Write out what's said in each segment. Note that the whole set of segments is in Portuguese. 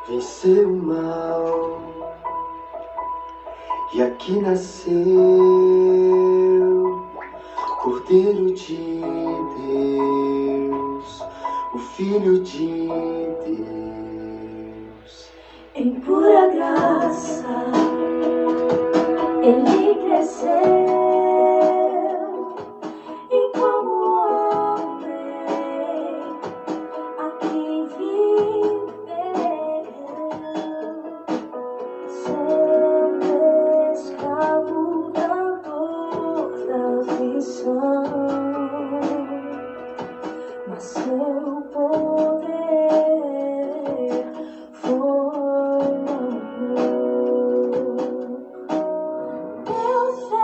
venceu o mal, e aqui nasceu Cordeiro de Deus, o Filho de Deus. Em pura graça, ele cresceu, e como homem, aqui viveu, sendo escravo da dor, da aflição, mas seu poder foi o amor. Deus é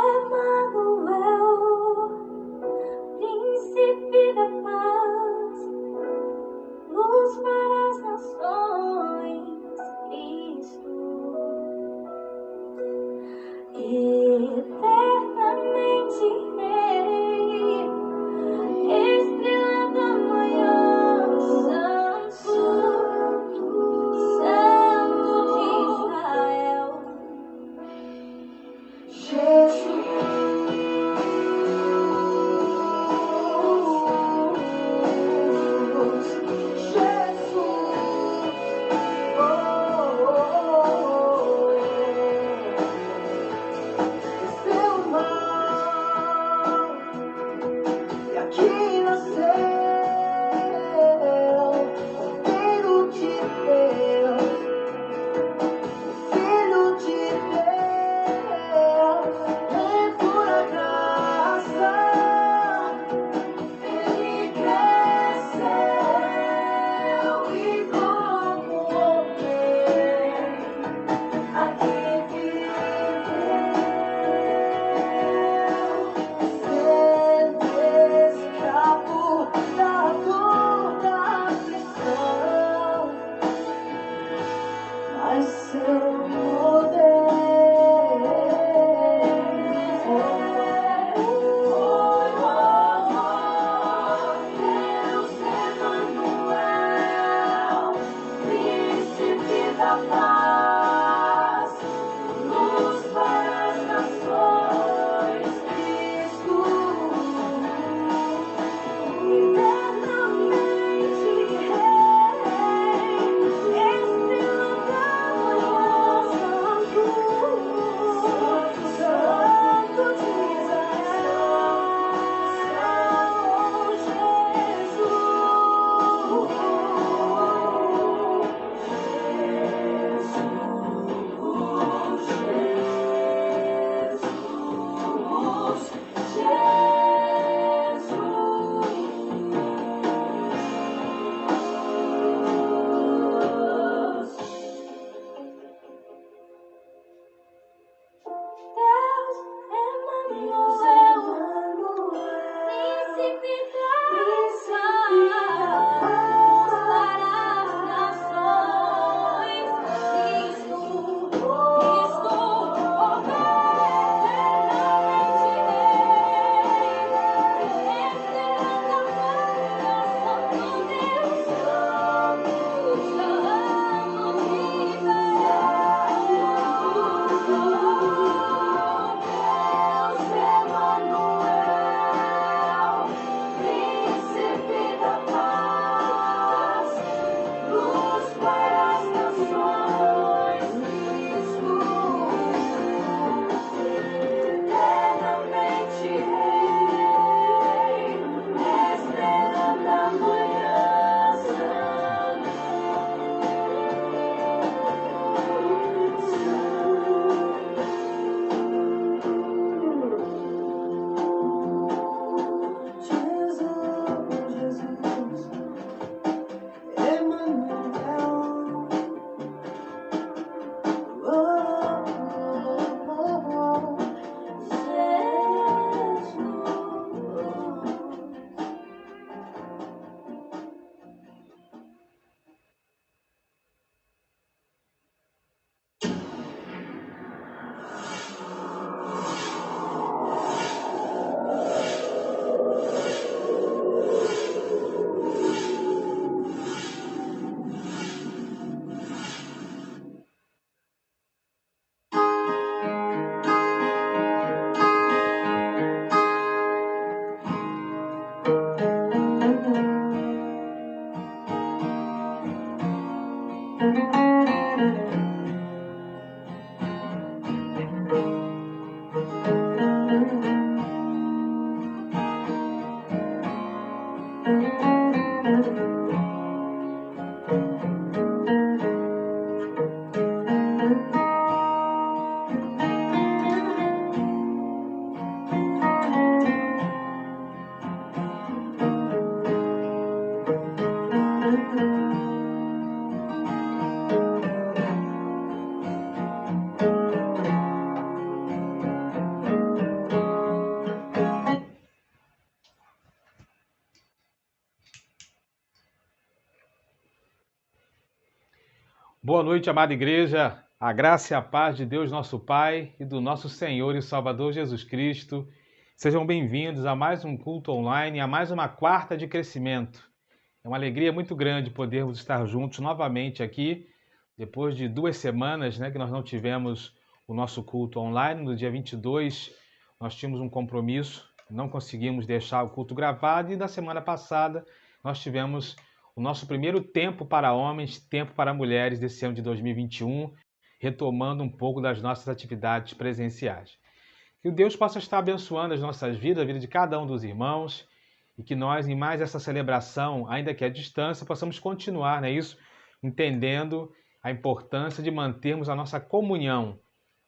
Boa noite, amada igreja. A graça e a paz de Deus, nosso Pai, e do nosso Senhor e Salvador Jesus Cristo. Sejam bem-vindos a mais um culto online, a mais uma quarta de crescimento. É uma alegria muito grande podermos estar juntos novamente aqui, depois de 2 semanas, que nós não tivemos o nosso culto online. No dia 22, nós tínhamos um compromisso, não conseguimos deixar o culto gravado, e na semana passada nós tivemos o nosso primeiro tempo para homens, tempo para mulheres desse ano de 2021, retomando um pouco das nossas atividades presenciais. Que Deus possa estar abençoando as nossas vidas, a vida de cada um dos irmãos, e que nós, em mais essa celebração, ainda que à distância, possamos continuar, isso, entendendo a importância de mantermos a nossa comunhão,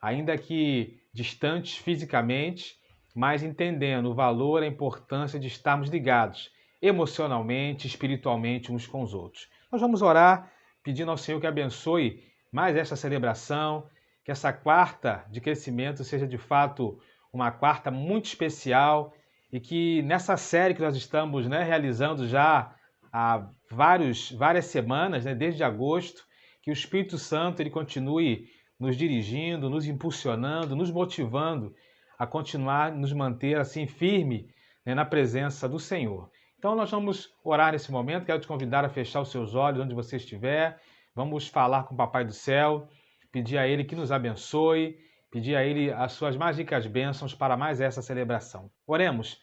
ainda que distantes fisicamente, mas entendendo o valor, a importância de estarmos ligados emocionalmente, espiritualmente uns com os outros. Nós vamos orar pedindo ao Senhor que abençoe mais essa celebração, que essa quarta de crescimento seja de fato uma quarta muito especial, e que nessa série que nós estamos realizando já há várias semanas, desde agosto, que o Espírito Santo ele continue nos dirigindo, nos impulsionando, nos motivando a continuar, nos manter assim firme na presença do Senhor. Então nós vamos orar nesse momento. Quero te convidar a fechar os seus olhos onde você estiver. Vamos falar com o Papai do Céu, pedir a Ele que nos abençoe, pedir a Ele as suas mais ricas bênçãos para mais essa celebração. Oremos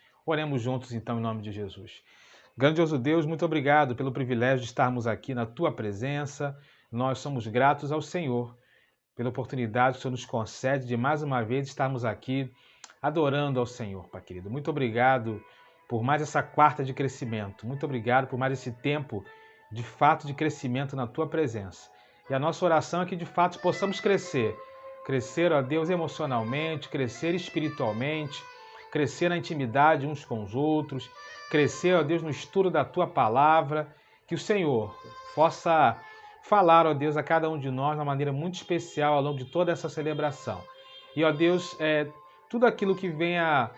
juntos então em nome de Jesus. Grandioso Deus, muito obrigado pelo privilégio de estarmos aqui na Tua presença. Nós somos gratos ao Senhor pela oportunidade que o Senhor nos concede de mais uma vez estarmos aqui adorando ao Senhor, Pai querido. Muito obrigado por mais essa quarta de crescimento. Muito obrigado por mais esse tempo, de fato, de crescimento na Tua presença. E a nossa oração é que, de fato, possamos crescer. Crescer, ó Deus, emocionalmente, crescer espiritualmente, crescer na intimidade uns com os outros, crescer, ó Deus, no estudo da Tua palavra. Que o Senhor possa falar, ó Deus, a cada um de nós de uma maneira muito especial ao longo de toda essa celebração. E, ó Deus, tudo aquilo que venha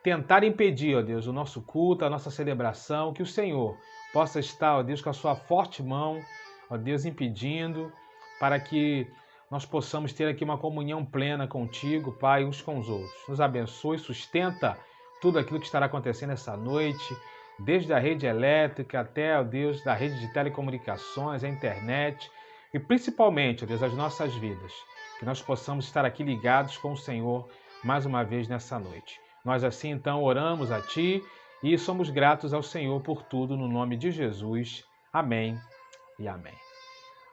tentar impedir, ó Deus, o nosso culto, a nossa celebração, que o Senhor possa estar, ó Deus, com a sua forte mão, ó Deus, impedindo, para que nós possamos ter aqui uma comunhão plena contigo, Pai, uns com os outros. Nos abençoe, sustenta tudo aquilo que estará acontecendo essa noite, desde a rede elétrica até, ó Deus, da rede de telecomunicações, a internet, e principalmente, ó Deus, as nossas vidas, que nós possamos estar aqui ligados com o Senhor mais uma vez nessa noite. Nós assim então oramos a Ti e somos gratos ao Senhor por tudo, no nome de Jesus. Amém e amém.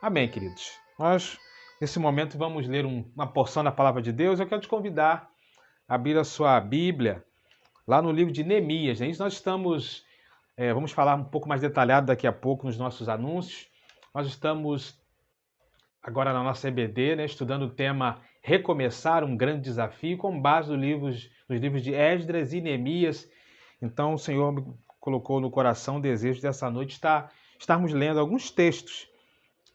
Amém, queridos. Nós, nesse momento, vamos ler uma porção da Palavra de Deus. Eu quero te convidar a abrir a sua Bíblia lá no livro de Neemias. Isso nós estamos, vamos falar um pouco mais detalhado daqui a pouco nos nossos anúncios. Nós estamos agora na nossa EBD, estudando o tema Recomeçar, um grande desafio, com base nos livros de Esdras e Neemias. Então o Senhor me colocou no coração o desejo dessa noite estarmos lendo alguns textos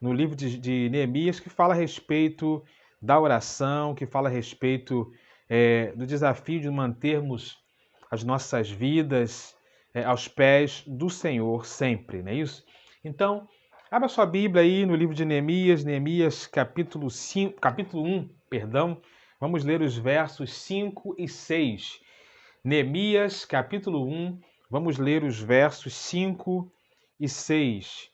no livro de Neemias que fala a respeito da oração, que fala a respeito do desafio de mantermos as nossas vidas aos pés do Senhor sempre, não é isso? Então, abra sua Bíblia aí no livro de Neemias capítulo 1, vamos ler os versos 5 e 6. Neemias, capítulo 1, vamos ler os versos 5 e 6.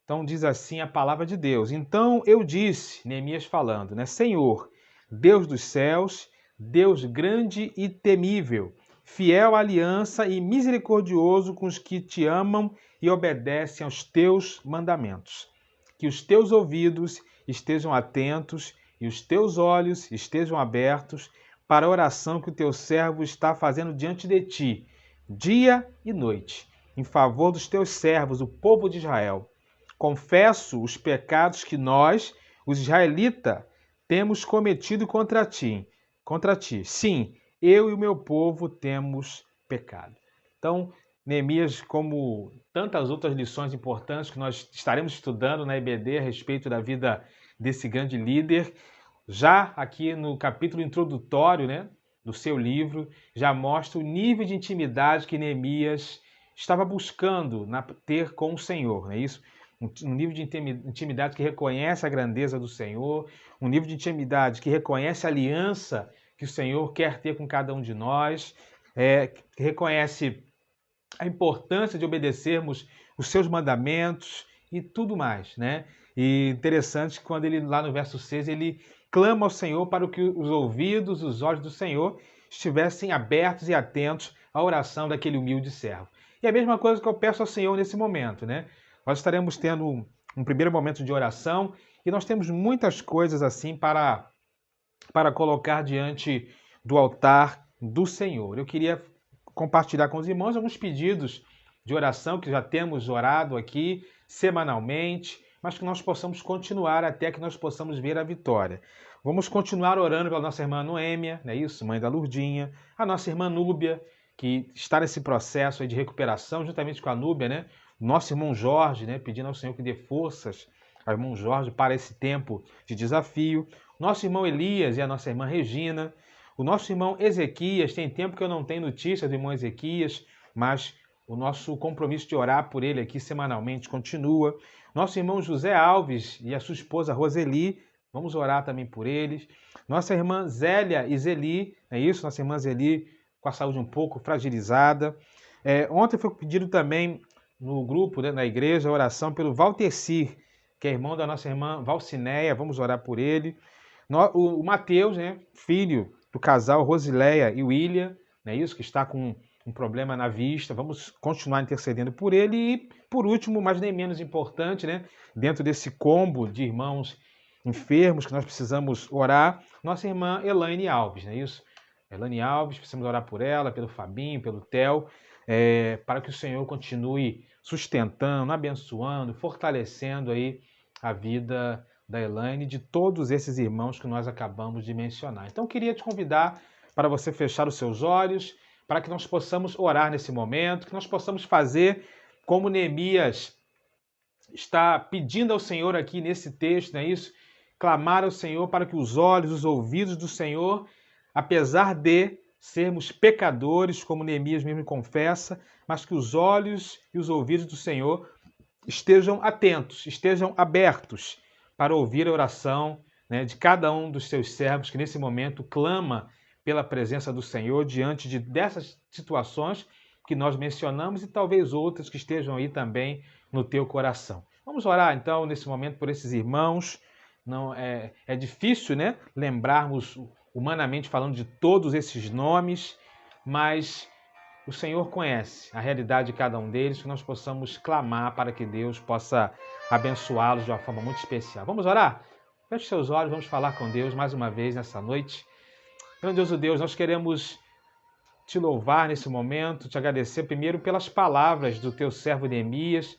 Então diz assim a palavra de Deus. Então eu disse, Neemias falando, Senhor, Deus dos céus, Deus grande e temível, fiel à aliança e misericordioso com os que te amam e obedecem aos teus mandamentos. Que os teus ouvidos estejam atentos e os teus olhos estejam abertos para a oração que o teu servo está fazendo diante de ti, dia e noite, em favor dos teus servos, o povo de Israel. Confesso os pecados que nós, os israelitas, temos cometido contra ti. Sim, eu e o meu povo temos pecado. Então, Neemias, como tantas outras lições importantes que nós estaremos estudando na EBD a respeito da vida desse grande líder, já aqui no capítulo introdutório, né, do seu livro, já mostra o nível de intimidade que Neemias estava buscando ter com o Senhor, não é isso? Um nível de intimidade que reconhece a grandeza do Senhor, um nível de intimidade que reconhece a aliança que o Senhor quer ter com cada um de nós, que reconhece a importância de obedecermos os seus mandamentos e tudo mais, né? E interessante que quando ele, lá no verso 6, ele clama ao Senhor para que os ouvidos, os olhos do Senhor estivessem abertos e atentos à oração daquele humilde servo. E a mesma coisa que eu peço ao Senhor nesse momento, né? Nós estaremos tendo um primeiro momento de oração e nós temos muitas coisas assim para colocar diante do altar do Senhor. Eu queria compartilhar com os irmãos alguns pedidos de oração que já temos orado aqui semanalmente, mas que nós possamos continuar até que nós possamos ver a vitória. Vamos continuar orando pela nossa irmã Noêmia, não é isso? Mãe da Lurdinha, a nossa irmã Núbia, que está nesse processo aí de recuperação, juntamente com a Núbia, né? Nosso irmão Jorge, né? Pedindo ao Senhor que dê forças ao irmão Jorge para esse tempo de desafio. Nosso irmão Elias e a nossa irmã Regina. O nosso irmão Ezequias, tem tempo que eu não tenho notícia do irmão Ezequias, mas o nosso compromisso de orar por ele aqui semanalmente continua. Nosso irmão José Alves e a sua esposa Roseli, vamos orar também por eles. Nossa irmã Zélia e Zeli, é isso? Nossa irmã Zeli com a saúde um pouco fragilizada. Ontem foi pedido também no grupo, né, na igreja, a oração pelo Valtecir, que é irmão da nossa irmã Valcineia, vamos orar por ele. O Mateus, né, filho do casal Rosileia e William, né, isso, que está com um problema na vista, vamos continuar intercedendo por ele. E, por último, mas nem menos importante, né, dentro desse combo de irmãos enfermos que nós precisamos orar, nossa irmã Elaine Alves, não é isso? Elaine Alves, precisamos orar por ela, pelo Fabinho, pelo Theo, para que o Senhor continue sustentando, abençoando, fortalecendo aí a vida da Elaine e de todos esses irmãos que nós acabamos de mencionar. Então, eu queria te convidar para você fechar os seus olhos, para que nós possamos orar nesse momento, que nós possamos fazer como Neemias está pedindo ao Senhor aqui nesse texto, não é isso? Clamar ao Senhor para que os olhos, os ouvidos do Senhor, apesar de sermos pecadores, como Neemias mesmo confessa, mas que os olhos e os ouvidos do Senhor estejam atentos, estejam abertos para ouvir a oração, né, de cada um dos seus servos que nesse momento clama pela presença do Senhor diante dessas situações que nós mencionamos e talvez outras que estejam aí também no teu coração. Vamos orar então nesse momento por esses irmãos. Não é difícil, né, lembrarmos humanamente falando de todos esses nomes, mas o Senhor conhece a realidade de cada um deles, que nós possamos clamar para que Deus possa abençoá-los de uma forma muito especial. Vamos orar? Feche seus olhos, vamos falar com Deus mais uma vez nessa noite. Grandioso Deus, nós queremos te louvar nesse momento, te agradecer primeiro pelas palavras do teu servo Neemias,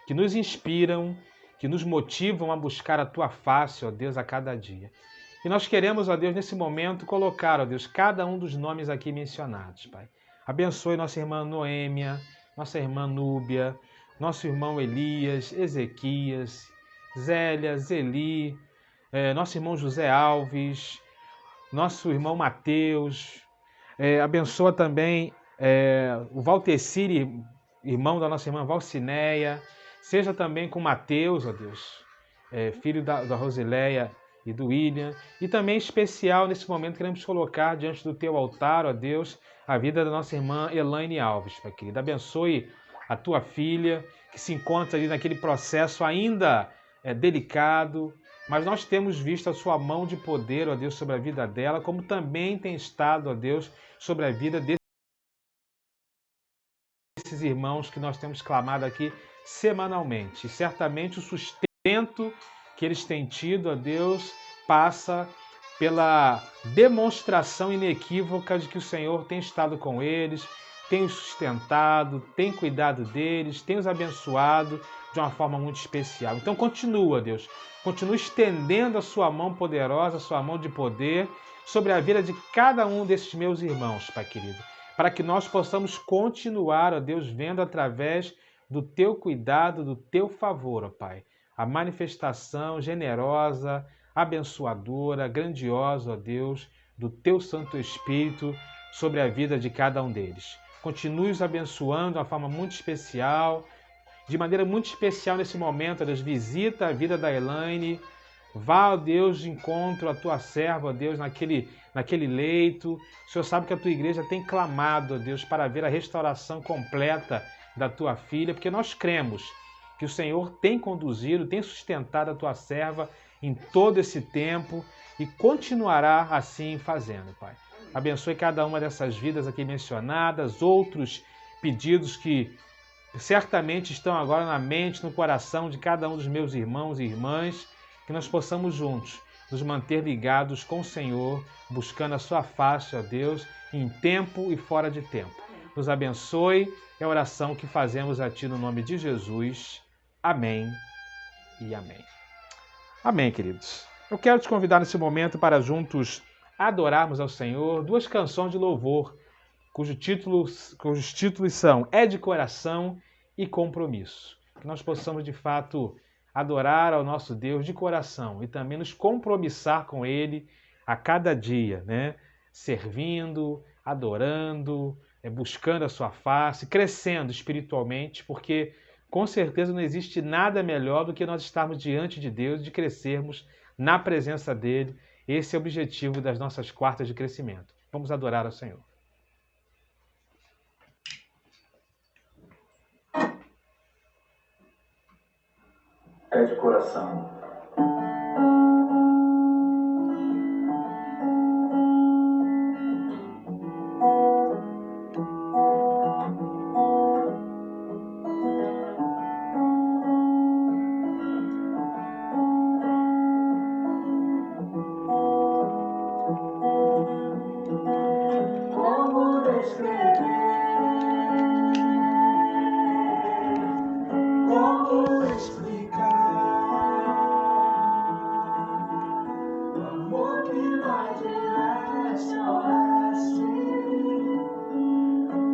que nos inspiram, que nos motivam a buscar a tua face, ó Deus, a cada dia. E nós queremos, ó Deus, nesse momento colocar, ó Deus, cada um dos nomes aqui mencionados, Pai. Abençoe nossa irmã Noêmia, nossa irmã Núbia, nosso irmão Elias, Ezequias, Zélia, Zeli, nosso irmão José Alves, nosso irmão Mateus. Abençoa também o Valtecir, irmão da nossa irmã Valcineia. Seja também com Mateus, ó Deus, filho da Rosileia e do William. E também especial nesse momento queremos colocar diante do teu altar, ó Deus, a vida da nossa irmã Elaine Alves, Pai querido. Abençoe a tua filha, que se encontra ali naquele processo ainda delicado, mas nós temos visto a sua mão de poder, ó Deus, sobre a vida dela, como também tem estado, ó Deus, sobre a vida desses irmãos que nós temos clamado aqui semanalmente. E certamente o sustento que eles têm tido, ó Deus, passa pela demonstração inequívoca de que o Senhor tem estado com eles, tem os sustentado, tem cuidado deles, tem os abençoado de uma forma muito especial. Então continua, Deus, continua estendendo a sua mão poderosa, a sua mão de poder sobre a vida de cada um desses meus irmãos, Pai querido, para que nós possamos continuar, ó Deus, vendo através do teu cuidado, do teu favor, ó Pai, a manifestação generosa, abençoadora, grandiosa, ó Deus, do teu Santo Espírito sobre a vida de cada um deles. Continue os abençoando de uma forma muito especial, de maneira muito especial nesse momento, ó Deus, visita a vida da Elaine, vá, ó Deus, de encontro à tua serva, ó Deus, naquele leito. O Senhor sabe que a tua igreja tem clamado, ó Deus, para ver a restauração completa da tua filha, porque nós cremos que o Senhor tem conduzido, tem sustentado a tua serva em todo esse tempo e continuará assim fazendo, Pai. Abençoe cada uma dessas vidas aqui mencionadas, outros pedidos que certamente estão agora na mente, no coração de cada um dos meus irmãos e irmãs, que nós possamos juntos nos manter ligados com o Senhor, buscando a sua face, ó Deus, em tempo e fora de tempo. Nos abençoe, é a oração que fazemos a Ti no nome de Jesus. Amém e amém. Amém, queridos. Eu quero te convidar nesse momento para juntos adorarmos ao Senhor duas canções de louvor, cujos títulos são É de Coração e Compromisso. Que nós possamos, de fato, adorar ao nosso Deus de coração e também nos compromissar com Ele a cada dia, né? Servindo, adorando, buscando a sua face, crescendo espiritualmente, porque com certeza não existe nada melhor do que nós estarmos diante de Deus, de crescermos na presença dEle. Esse é o objetivo das nossas quartas de crescimento. Vamos adorar ao Senhor. É de coração. Como descrever? Como explicar o amor que vai de leste a oeste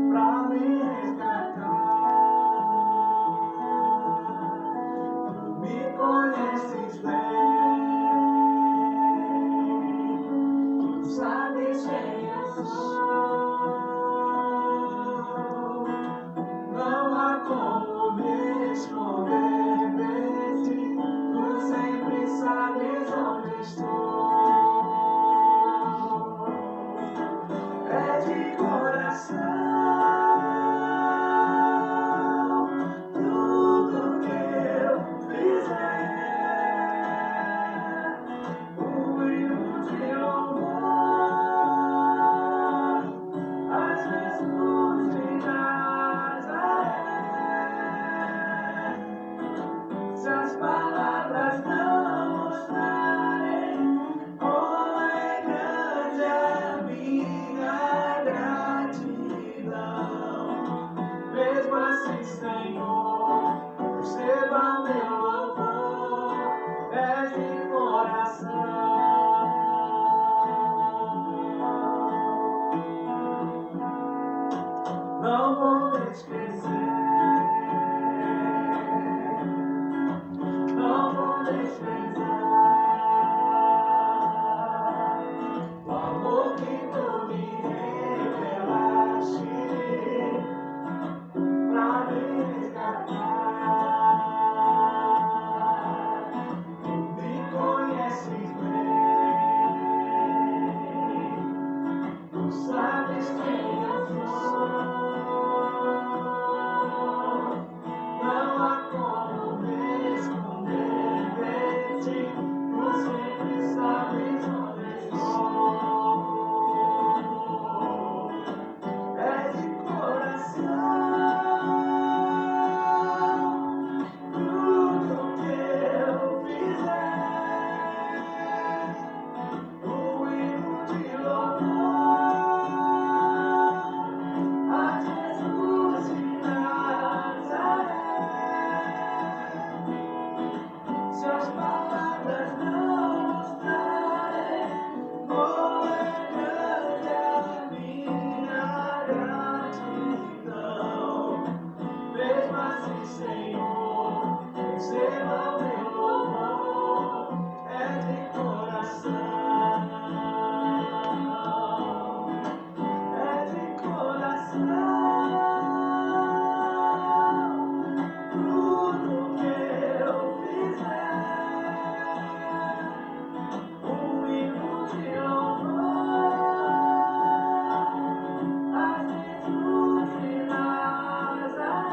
pra me resgatar? Tu me conheces bem, tu sabes quem eu sou. Não há como me esconder de ti, tu sempre sabes onde estou. É de coração, tudo que eu fizer, um hino de louvor a Jesus de Nazaré. Se as palavras não mostrarem como é grande a minha gratidão, mesmo assim, Senhor, receba meu louvor, é de coração. Não vou esquecer, não vou desprezar o amor que tu me revelaste pra me resgatar. Tu me conheces bem, tu sabes quem eu sou. Senhor, receba o meu louvor, é de coração, é de coração. Tudo que eu fizer, um hino de louvor a Jesus de Nazaré.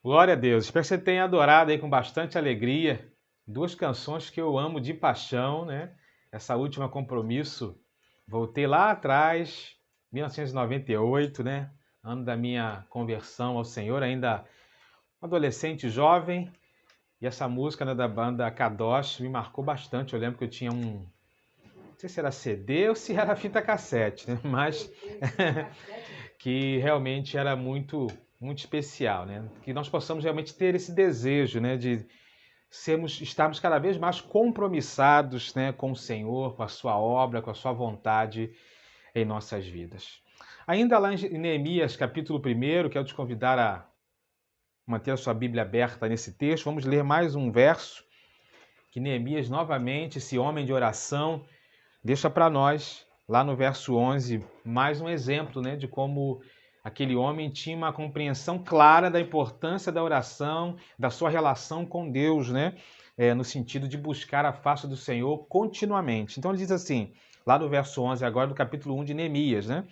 Glória a Deus. Espero que você tenha adorado aí com bastante alegria. Duas canções que eu amo de paixão, né? Essa última, Compromisso, voltei lá atrás, 1998, né? Ano da minha conversão ao Senhor, ainda adolescente jovem. E essa música, né, da banda Kadosh me marcou bastante. Eu lembro que eu tinha não sei se era CD ou se era fita cassete, né? Mas que realmente era muito especial, né? Que nós possamos realmente ter esse desejo, né, de estarmos cada vez mais compromissados, né, com o Senhor, com a sua obra, com a sua vontade em nossas vidas. Ainda lá em Neemias, capítulo 1, quero te convidar a manter a sua Bíblia aberta nesse texto. Vamos ler mais um verso que Neemias, novamente, esse homem de oração, deixa para nós, lá no verso 11, mais um exemplo, né, de como aquele homem tinha uma compreensão clara da importância da oração, da sua relação com Deus, né, no sentido de buscar a face do Senhor continuamente. Então ele diz assim, lá no verso 11 agora do capítulo 1 de Neemias, né?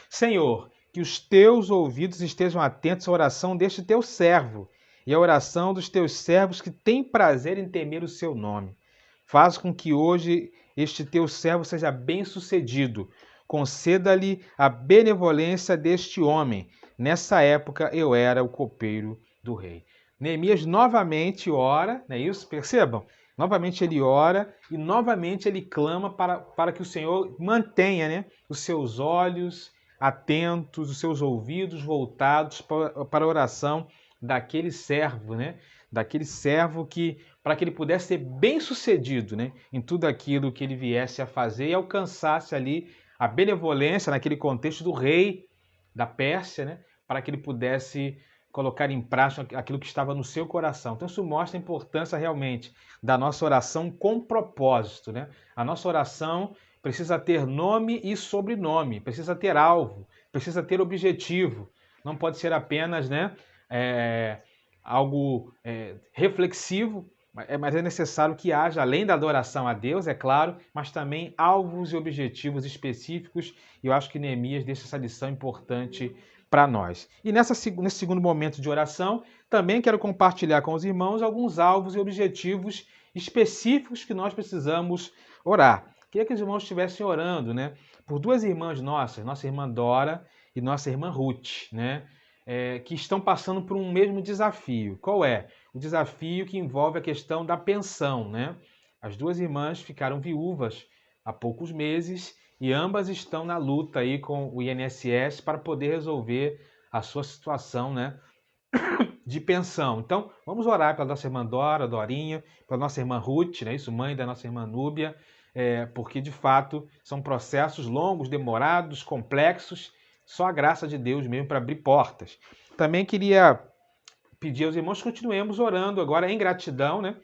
Senhor, que os teus ouvidos estejam atentos à oração deste teu servo e à oração dos teus servos que têm prazer em temer o seu nome. Faz com que hoje este teu servo seja bem-sucedido. Conceda-lhe a benevolência deste homem. Nessa época eu era o copeiro do rei. Neemias novamente ora, não é isso? Percebam? Novamente ele ora e novamente ele clama para que o Senhor mantenha, né, os seus olhos atentos, os seus ouvidos voltados para a oração daquele servo, né? Daquele servo para que ele pudesse ser bem-sucedido, né, em tudo aquilo que ele viesse a fazer e alcançasse ali a benevolência naquele contexto do rei da Pérsia, né, para que ele pudesse colocar em prática aquilo que estava no seu coração. Então isso mostra a importância realmente da nossa oração com propósito, né? A nossa oração precisa ter nome e sobrenome, precisa ter alvo, precisa ter objetivo. Não pode ser apenas, né, algo reflexivo, mas é necessário que haja, além da adoração a Deus, é claro, mas também alvos e objetivos específicos, e eu acho que Neemias deixa essa lição importante para nós. E nesse segundo momento de oração, também quero compartilhar com os irmãos alguns alvos e objetivos específicos que nós precisamos orar. Queria que os irmãos estivessem orando, né, por duas irmãs nossas, nossa irmã Dora e nossa irmã Ruth, né, que estão passando por um mesmo desafio. Qual é? O desafio que envolve a questão da pensão, né? As duas irmãs ficaram viúvas há poucos meses e ambas estão na luta aí com o INSS para poder resolver a sua situação, né, de pensão. Então, vamos orar pela nossa irmã Dora, Dorinha, pela nossa irmã Ruth, né, isso, mãe da nossa irmã Núbia, porque de fato são processos longos, demorados, complexos, só a graça de Deus mesmo para abrir portas. Também queria pedir aos irmãos que continuemos orando agora em gratidão, né,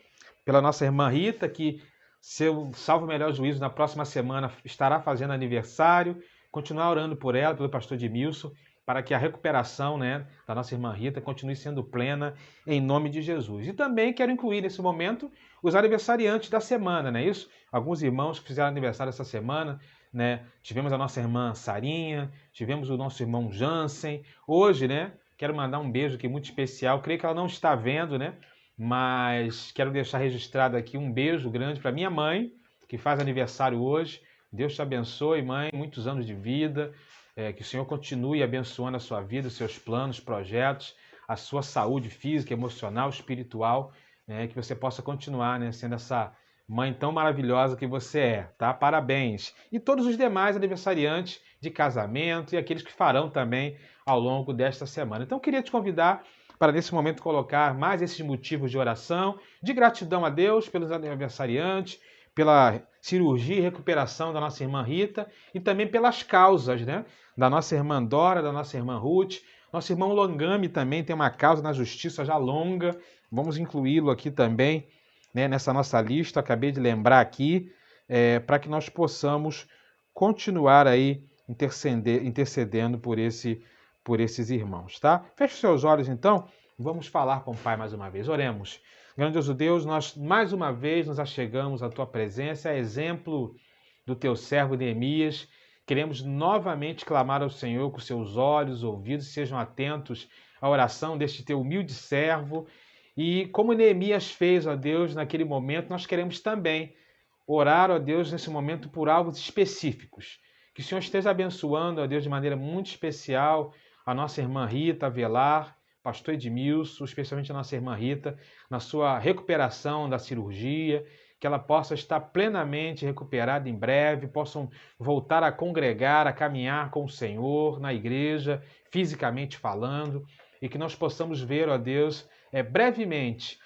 pela nossa irmã Rita, que, seu salvo melhor juízo, na próxima semana estará fazendo aniversário. Continuar orando por ela, pelo pastor Edmilson, para que a recuperação, né, da nossa irmã Rita continue sendo plena em nome de Jesus. E também quero incluir nesse momento os aniversariantes da semana, não é isso? Alguns irmãos que fizeram aniversário essa semana, né? Tivemos a nossa irmã Sarinha, tivemos o nosso irmão Jansen. Hoje, né, quero mandar um beijo aqui muito especial. Creio que ela não está vendo, né? Mas quero deixar registrado aqui um beijo grande para minha mãe, que faz aniversário hoje. Deus te abençoe, mãe, muitos anos de vida. Que o Senhor continue abençoando a sua vida, os seus planos, projetos, a sua saúde física, emocional, espiritual, né? Que você possa continuar, né, sendo essa mãe tão maravilhosa que você é, tá? Parabéns! E todos os demais aniversariantes de casamento e aqueles que farão também ao longo desta semana. Então, eu queria te convidar para, nesse momento, colocar mais esses motivos de oração, de gratidão a Deus pelos aniversariantes, pela cirurgia e recuperação da nossa irmã Rita e também pelas causas, né, da nossa irmã Dora, da nossa irmã Ruth. Nosso irmão Longami também tem uma causa na justiça já longa, vamos incluí-lo aqui também, né, nessa nossa lista, acabei de lembrar aqui, para que nós possamos continuar aí intercedendo por esses irmãos, tá? Feche os seus olhos então, vamos falar com o Pai mais uma vez, oremos. Grandioso Deus, nós mais uma vez nos achegamos à Tua presença, a exemplo do Teu servo Neemias. Queremos novamente clamar ao Senhor que os seus olhos, ouvidos sejam atentos a oração deste teu humilde servo. E como Neemias fez, ó Deus, naquele momento, nós queremos também orar, ó Deus, nesse momento por alvos específicos. Que o Senhor esteja abençoando, ó Deus, de maneira muito especial a nossa irmã Rita Avelar, pastor Edmilson, especialmente a nossa irmã Rita, na sua recuperação da cirurgia, que ela possa estar plenamente recuperada em breve, possam voltar a congregar, a caminhar com o Senhor na igreja, fisicamente falando, e que nós possamos ver, ó Deus, brevemente,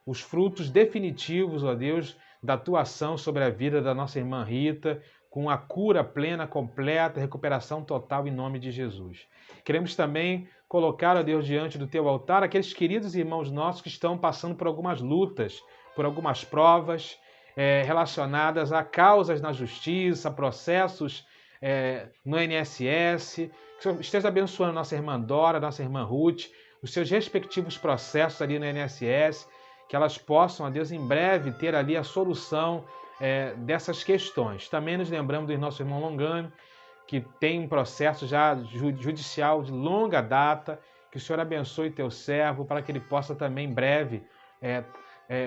os frutos definitivos, ó Deus, da tua ação sobre a vida da nossa irmã Rita, com a cura plena, completa, recuperação total em nome de Jesus. Queremos também colocar, ó Deus, diante do teu altar aqueles queridos irmãos nossos que estão passando por algumas lutas, por algumas provas relacionadas a causas na justiça, processos no INSS. Que o Senhor esteja abençoando nossa irmã Dora, nossa irmã Ruth, os seus respectivos processos ali no INSS, que elas possam, ó Deus, em breve ter ali a solução dessas questões. Também nos lembramos do nosso irmão Longano, que tem um processo já judicial de longa data. Que o Senhor abençoe teu servo para que ele possa também em breve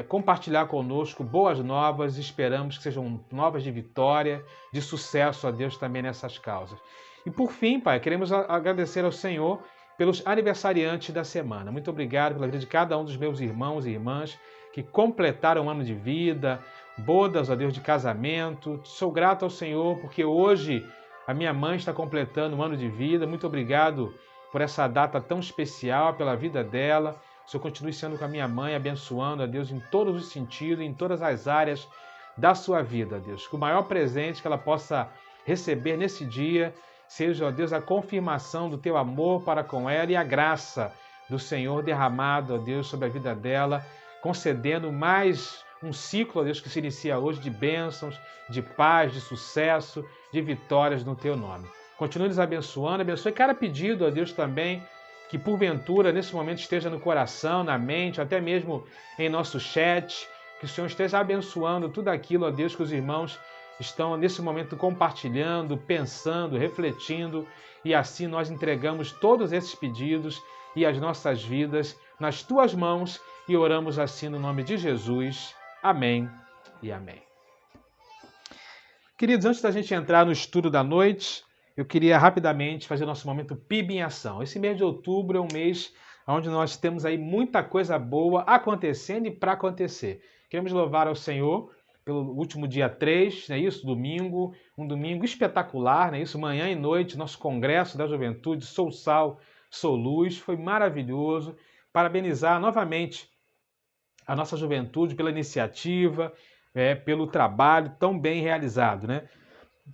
compartilhar conosco boas novas. Esperamos que sejam novas de vitória, de sucesso, a Deus, também nessas causas. E por fim, Pai, queremos agradecer ao Senhor pelos aniversariantes da semana. Muito obrigado pela vida de cada um dos meus irmãos e irmãs que completaram um ano de vida, bodas, ó Deus, de casamento. Sou grato ao Senhor porque hoje a minha mãe está completando um ano de vida. Muito obrigado por essa data tão especial, pela vida dela. O Senhor continue sendo com a minha mãe, abençoando, a Deus, em todos os sentidos, em todas as áreas da sua vida, Deus. Que o maior presente que ela possa receber nesse dia seja, ó Deus, a confirmação do teu amor para com ela e a graça do Senhor derramado, ó Deus, sobre a vida dela, concedendo mais um ciclo, ó Deus, que se inicia hoje de bênçãos, de paz, de sucesso, de vitórias no teu nome. Continue nos abençoando, abençoe cada pedido, ó Deus, também, que porventura nesse momento esteja no coração, na mente, até mesmo em nosso chat, que o Senhor esteja abençoando tudo aquilo, ó Deus, que os irmãos estão nesse momento compartilhando, pensando, refletindo, e assim nós entregamos todos esses pedidos e as nossas vidas nas tuas mãos e oramos assim no nome de Jesus. Amém e amém. Queridos, antes da gente entrar no estudo da noite, eu queria rapidamente fazer nosso momento PIB em ação. Esse mês de outubro é um mês onde nós temos aí muita coisa boa acontecendo e para acontecer. Queremos louvar ao Senhor pelo último dia 3, não é isso? Domingo, um domingo espetacular, não é isso? Manhã e noite, nosso Congresso da Juventude, Sou Sal, Sou Luz, foi maravilhoso. Parabenizar novamente a nossa juventude pela iniciativa, pelo trabalho tão bem realizado, né?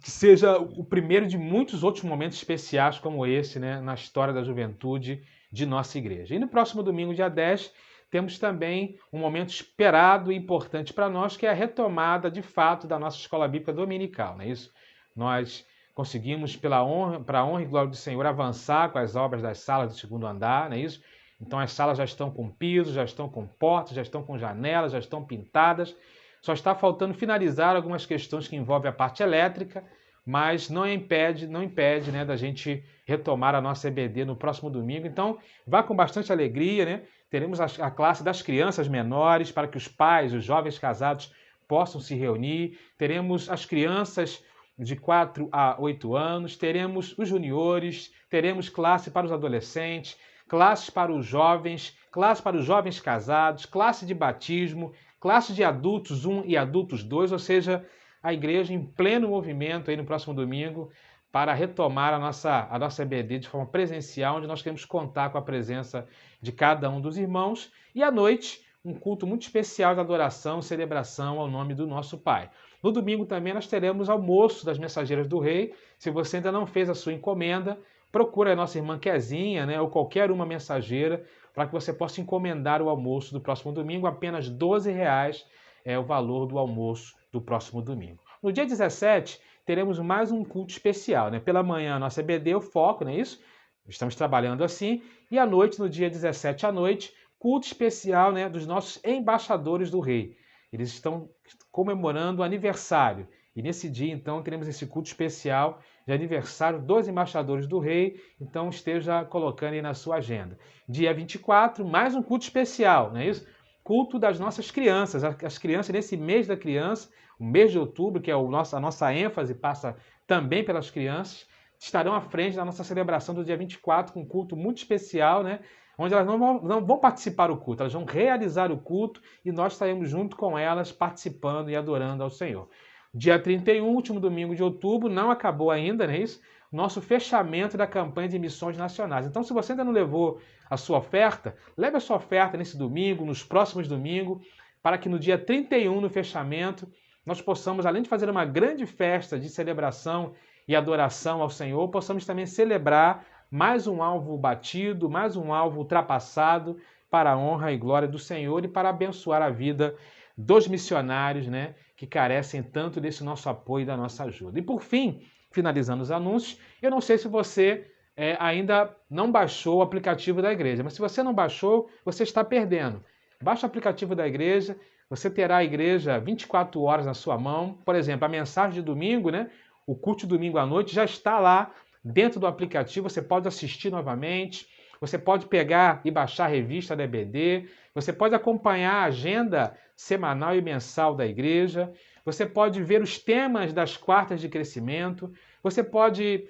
Que seja o primeiro de muitos outros momentos especiais como esse, né, na história da juventude de nossa igreja. E no próximo domingo, dia 10, temos também um momento esperado e importante para nós, que é a retomada, de fato, da nossa escola bíblica dominical, não é isso? Nós conseguimos, para a honra e glória do Senhor, avançar com as obras das salas do segundo andar, não é isso? Então as salas já estão com pisos, já estão com portas, já estão com janelas, já estão pintadas. Só está faltando finalizar algumas questões que envolvem a parte elétrica, mas não impede, né, da gente retomar a nossa EBD no próximo domingo. Então, vá com bastante alegria, né? Teremos a classe das crianças menores, para que os pais, os jovens casados possam se reunir. Teremos as crianças de 4 a 8 anos, teremos os juniores, teremos classe para os adolescentes, classes para os jovens, classe para os jovens casados, classe de batismo, classe de adultos 1 e adultos 2, ou seja, a igreja em pleno movimento aí no próximo domingo para retomar a nossa EBD de forma presencial, onde nós queremos contar com a presença de cada um dos irmãos. E à noite, um culto muito especial de adoração, celebração ao nome do nosso Pai. No domingo também nós teremos almoço das Mensageiras do Rei. Se você ainda não fez a sua encomenda, procura a nossa irmã Kezinha, né, ou qualquer uma mensageira, para que você possa encomendar o almoço do próximo domingo. Apenas R$12 é o valor do almoço do próximo domingo. No dia 17, teremos mais um culto especial, né? Pela manhã, a nossa EBD, o foco, não é isso? Estamos trabalhando assim. E à noite, no dia 17 à noite, culto especial, né, dos nossos embaixadores do Rei. Eles estão comemorando o aniversário. E nesse dia, então, teremos esse culto especial de aniversário dos embaixadores do rei. Então, esteja colocando aí na sua agenda. Dia 24, mais um culto especial, não é isso? Culto das nossas crianças. As crianças, nesse mês da criança, o mês de outubro, que é a nossa ênfase, passa também pelas crianças, estarão à frente da nossa celebração do dia 24, com um culto muito especial, né? Onde elas não vão participar do culto, elas vão realizar o culto e nós estaremos junto com elas, participando e adorando ao Senhor. Dia 31, último domingo de outubro, não acabou ainda, não é isso? Nosso fechamento da campanha de missões nacionais. Então, se você ainda não levou a sua oferta, leve a sua oferta nesse domingo, nos próximos domingos, para que no dia 31, no fechamento, nós possamos, além de fazer uma grande festa de celebração e adoração ao Senhor, possamos também celebrar mais um alvo batido, mais um alvo ultrapassado para a honra e glória do Senhor e para abençoar a vida dos missionários, né, que carecem tanto desse nosso apoio e da nossa ajuda. E por fim, finalizando os anúncios, eu não sei se você ainda não baixou o aplicativo da igreja, mas se você não baixou, você está perdendo. Baixa o aplicativo da igreja, você terá a igreja 24 horas na sua mão. Por exemplo, a mensagem de domingo, né, o culto de domingo à noite já está lá dentro do aplicativo, você pode assistir novamente, você pode pegar e baixar a revista da EBD, você pode acompanhar a agenda semanal e mensal da igreja, você pode ver os temas das quartas de crescimento, você pode,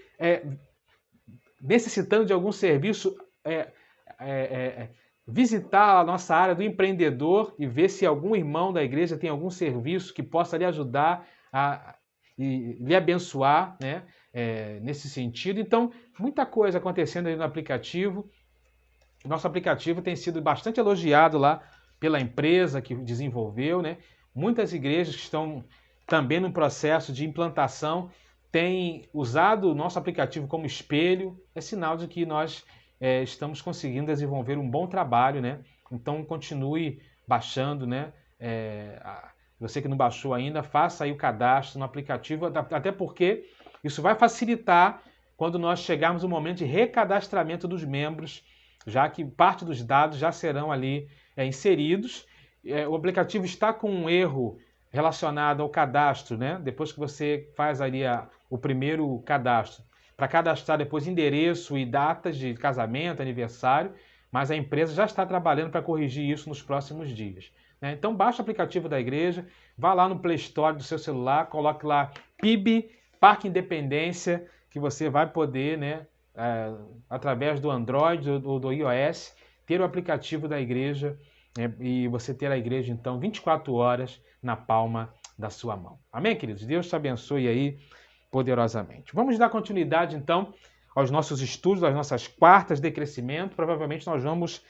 necessitando de algum serviço, visitar a nossa área do empreendedor e ver se algum irmão da igreja tem algum serviço que possa lhe ajudar e lhe abençoar, né? Nesse sentido. Então, muita coisa acontecendo aí no aplicativo. Nosso aplicativo tem sido bastante elogiado lá pela empresa que desenvolveu, né? Muitas igrejas que estão também no processo de implantação têm usado o nosso aplicativo como espelho. É sinal de que nós estamos conseguindo desenvolver um bom trabalho, né? Então, continue baixando, né? Você que não baixou ainda, faça aí o cadastro no aplicativo, até porque isso vai facilitar quando nós chegarmos no momento de recadastramento dos membros, já que parte dos dados já serão ali inseridos. O aplicativo está com um erro relacionado ao cadastro, né? Depois que você faz ali o primeiro cadastro, para cadastrar depois endereço e datas de casamento, aniversário, mas a empresa já está trabalhando para corrigir isso nos próximos dias, né? Então baixa o aplicativo da igreja, vá lá no Play Store do seu celular, coloque lá PIB, Parque Independência, que você vai poder, né, através do Android ou do iOS, ter o aplicativo da igreja, e você ter a igreja, então, 24 horas na palma da sua mão. Amém, queridos? Deus te abençoe aí poderosamente. Vamos dar continuidade, então, aos nossos estudos, às nossas quartas de crescimento. Provavelmente nós vamos,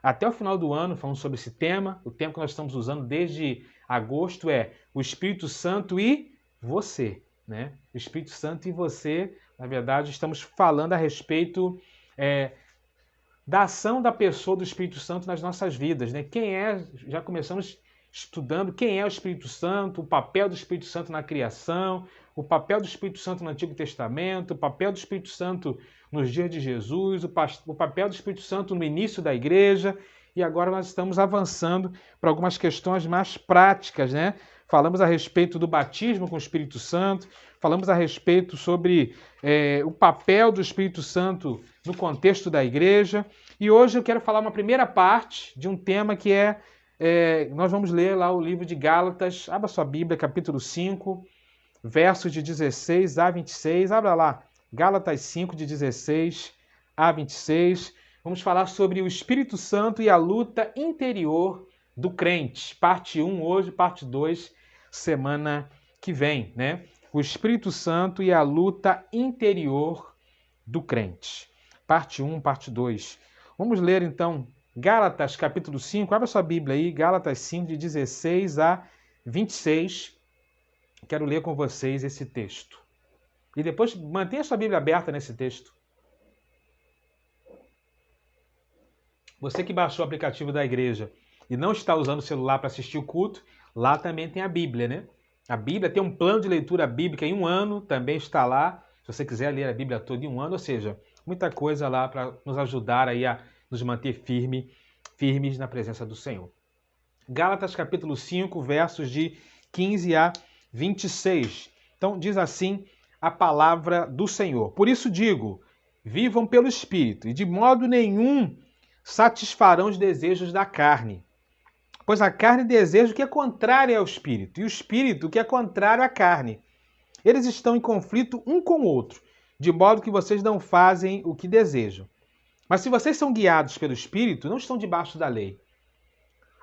até o final do ano, falando sobre esse tema. O tema que nós estamos usando desde agosto é o Espírito Santo e você, né? O Espírito Santo e você, na verdade, estamos falando a respeito da ação da pessoa do Espírito Santo nas nossas vidas, né? Já começamos estudando quem é o Espírito Santo, o papel do Espírito Santo na criação, o papel do Espírito Santo no Antigo Testamento, o papel do Espírito Santo nos dias de Jesus, o papel do Espírito Santo no início da igreja, e agora nós estamos avançando para algumas questões mais práticas, né? Falamos a respeito do batismo com o Espírito Santo, falamos a respeito sobre o papel do Espírito Santo no contexto da igreja, e hoje eu quero falar uma primeira parte de um tema que nós vamos ler lá o livro de Gálatas. Abra sua Bíblia, capítulo 5, versos de 16 a 26, abra lá, Gálatas 5, de 16 a 26, vamos falar sobre o Espírito Santo e a luta interior do crente, parte 1 hoje, parte 2 semana que vem, né? O Espírito Santo e a luta interior do crente, parte 1, parte 2. Vamos ler então Gálatas capítulo 5, abra sua Bíblia aí, Gálatas 5, de 16 a 26, quero ler com vocês esse texto. E depois mantenha sua Bíblia aberta nesse texto. Você que baixou o aplicativo da igreja e não está usando o celular para assistir o culto, lá também tem a Bíblia, né? A Bíblia tem um plano de leitura bíblica em 1 ano, também está lá, se você quiser ler a Bíblia toda em 1 ano, ou seja, muita coisa lá para nos ajudar aí a nos manter firmes na presença do Senhor. Gálatas capítulo 5, versos de 15 a 26. Então, diz assim a palavra do Senhor. Por isso digo, vivam pelo Espírito, e de modo nenhum satisfarão os desejos da carne. Pois a carne deseja o que é contrário ao Espírito, e o Espírito o que é contrário à carne. Eles estão em conflito um com o outro, de modo que vocês não fazem o que desejam. Mas se vocês são guiados pelo Espírito, não estão debaixo da lei.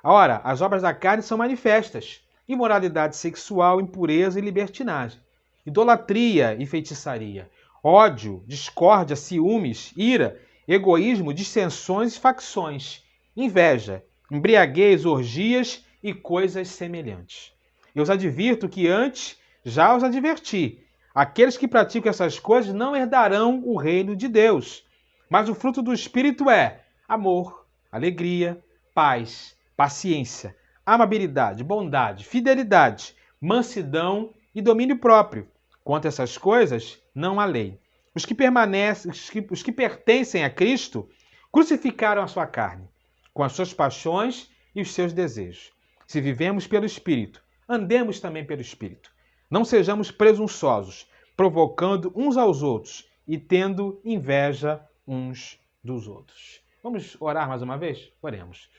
Ora, as obras da carne são manifestas: imoralidade sexual, impureza e libertinagem, idolatria e feitiçaria, ódio, discórdia, ciúmes, ira, egoísmo, dissensões e facções, inveja, embriaguez, orgias e coisas semelhantes. Eu os advirto que antes já os adverti. Aqueles que praticam essas coisas não herdarão o reino de Deus. Mas o fruto do Espírito é amor, alegria, paz, paciência, amabilidade, bondade, fidelidade, mansidão e domínio próprio. Quanto a essas coisas, não há lei. Os que pertencem a Cristo crucificaram a sua carne, com as suas paixões e os seus desejos. Se vivemos pelo Espírito, andemos também pelo Espírito. Não sejamos presunçosos, provocando uns aos outros e tendo inveja uns dos outros. Vamos orar mais uma vez? Oremos.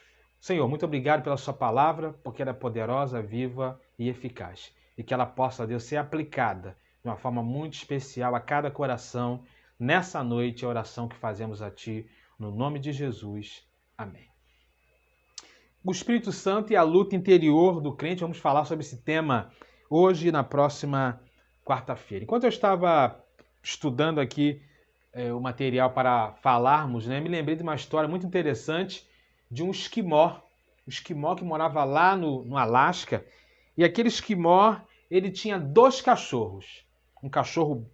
Senhor, muito obrigado pela sua palavra, porque ela é poderosa, viva e eficaz. E que ela possa, Deus, ser aplicada de uma forma muito especial a cada coração. Nessa noite, a oração que fazemos a Ti, no nome de Jesus. Amém. O Espírito Santo e a luta interior do crente. Vamos falar sobre esse tema hoje e na próxima quarta-feira. Enquanto eu estava estudando aqui o material para falarmos, me lembrei de uma história muito interessante de um esquimó. Um esquimó que morava lá no Alasca. E aquele esquimó, ele tinha 2 cachorros. Um cachorro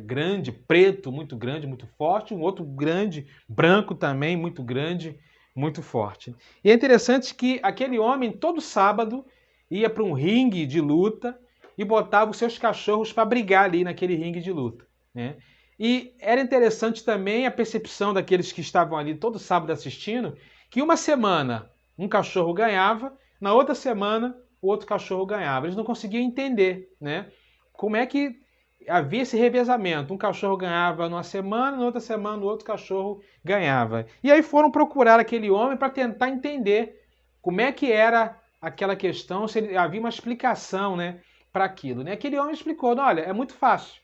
grande, preto, muito grande, muito forte. Um outro grande, branco também, muito grande, muito forte. E é interessante que aquele homem, todo sábado, ia para um ringue de luta e botava os seus cachorros para brigar ali naquele ringue de luta, né? E era interessante também a percepção daqueles que estavam ali todo sábado assistindo, que uma semana um cachorro ganhava, na outra semana o outro cachorro ganhava. Eles não conseguiam entender, né? Como é que havia esse revezamento. Um cachorro ganhava numa semana, na outra semana o outro cachorro ganhava. E aí foram procurar aquele homem para tentar entender como é que era aquela questão, se havia uma explicação, né, para aquilo, né? Aquele homem explicou: olha, é muito fácil.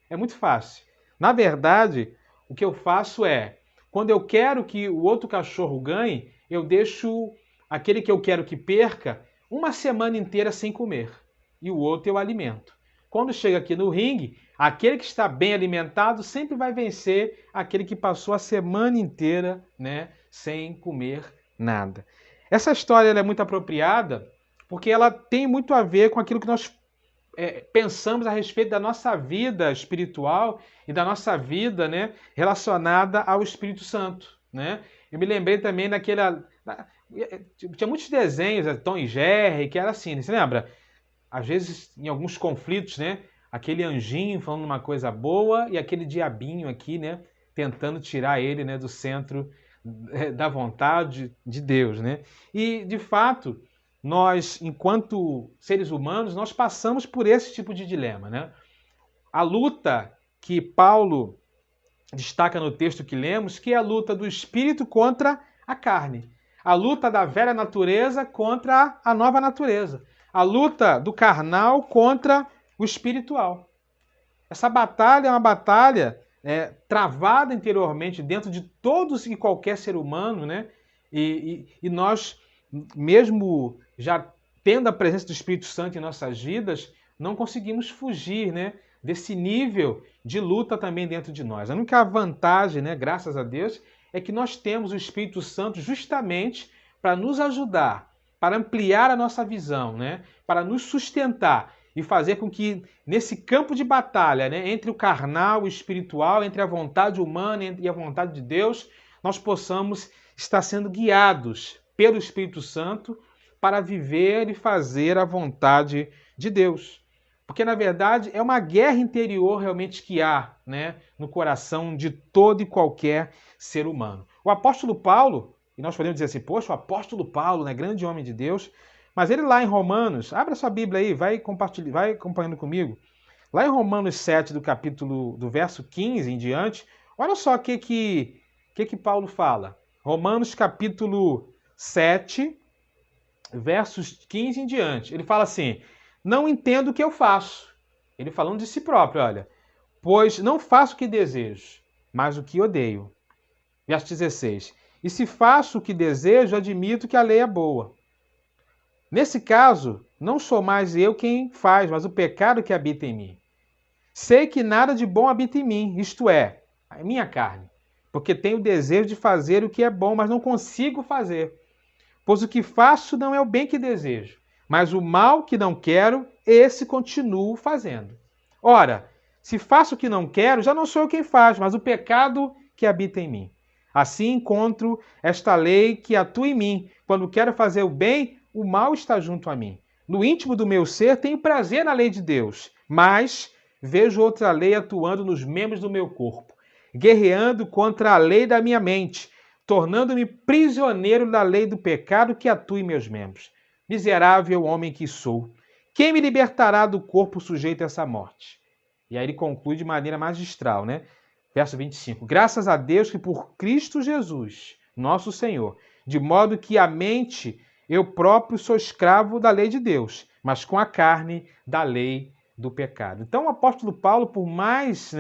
É muito fácil. Na verdade, o que eu faço é, quando eu quero que o outro cachorro ganhe, eu deixo aquele que eu quero que perca uma semana inteira sem comer. E o outro eu alimento. Quando chega aqui no ringue, aquele que está bem alimentado sempre vai vencer aquele que passou a semana inteira, né, sem comer nada. Essa história ela é muito apropriada porque ela tem muito a ver com aquilo que nós pensamos a respeito da nossa vida espiritual e da nossa vida, né, relacionada ao Espírito Santo, né? Eu me lembrei também tinha muitos desenhos, Tom e Jerry, que era assim, você lembra? Às vezes, em alguns conflitos, né, aquele anjinho falando uma coisa boa e aquele diabinho aqui, né, tentando tirar ele, né, do centro da vontade de Deus, né? E, de fato, nós, enquanto seres humanos, nós passamos por esse tipo de dilema, né? A luta que Paulo destaca no texto que lemos, que é a luta do espírito contra a carne. A luta da velha natureza contra a nova natureza. A luta do carnal contra o espiritual. Essa batalha é uma batalha travada interiormente dentro de todos e qualquer ser humano, né? E nós, mesmo já tendo a presença do Espírito Santo em nossas vidas, não conseguimos fugir, né, desse nível de luta também dentro de nós. A única vantagem, né, graças a Deus, é que nós temos o Espírito Santo justamente para nos ajudar, para ampliar a nossa visão, né, para nos sustentar e fazer com que nesse campo de batalha, né, entre o carnal e o espiritual, entre a vontade humana e a vontade de Deus, nós possamos estar sendo guiados pelo Espírito Santo para viver e fazer a vontade de Deus. Porque, na verdade, é uma guerra interior realmente que há, né, no coração de todo e qualquer ser humano. O apóstolo Paulo, e nós podemos dizer assim, poxa, o apóstolo Paulo, né, grande homem de Deus, mas ele lá em Romanos, abra sua Bíblia aí, vai acompanhando comigo. Lá em Romanos 7, do verso 15 em diante, olha só o que Paulo fala. Romanos capítulo 7, versos 15 em diante. Ele fala assim: não entendo o que eu faço. Ele falando de si próprio, olha. Pois não faço o que desejo, mas o que odeio. Verso 16. E se faço o que desejo, admito que a lei é boa. Nesse caso, não sou mais eu quem faz, mas o pecado que habita em mim. Sei que nada de bom habita em mim, isto é, a minha carne, porque tenho o desejo de fazer o que é bom, mas não consigo fazer. Pois o que faço não é o bem que desejo, mas o mal que não quero, esse continuo fazendo. Ora, se faço o que não quero, já não sou eu quem faz, mas o pecado que habita em mim. Assim encontro esta lei que atua em mim. Quando quero fazer o bem, o mal está junto a mim. No íntimo do meu ser, tenho prazer na lei de Deus, mas vejo outra lei atuando nos membros do meu corpo, guerreando contra a lei da minha mente, tornando-me prisioneiro da lei do pecado que atua em meus membros. Miserável homem que sou, quem me libertará do corpo sujeito a essa morte? E aí ele conclui de maneira magistral, né? Verso 25. Graças a Deus que por Cristo Jesus, nosso Senhor, de modo que a mente eu próprio sou escravo da lei de Deus, mas com a carne da lei do pecado. Então o apóstolo Paulo, por mais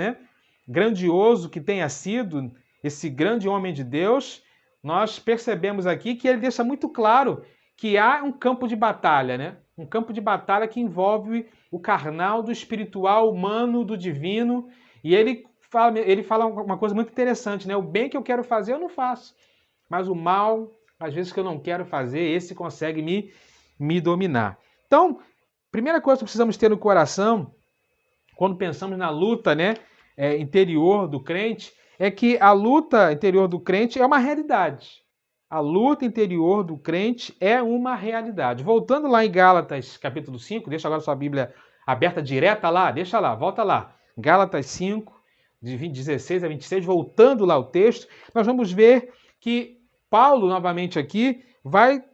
grandioso que tenha sido esse grande homem de Deus, nós percebemos aqui que ele deixa muito claro que há um campo de batalha, né? Um campo de batalha que envolve o carnal, do espiritual, humano, do divino. E ele fala uma coisa muito interessante, né? O bem que eu quero fazer eu não faço, mas o mal, às vezes que eu não quero fazer, esse consegue me dominar. Então, primeira coisa que precisamos ter no coração, quando pensamos na luta, né, interior do crente, é que a luta interior do crente é uma realidade. A luta interior do crente é uma realidade. Voltando lá em Gálatas, capítulo 5, deixa agora sua Bíblia aberta direta lá, deixa lá, volta lá. Gálatas 5, de 16 a 26, voltando lá ao texto, nós vamos ver que Paulo, novamente aqui, vai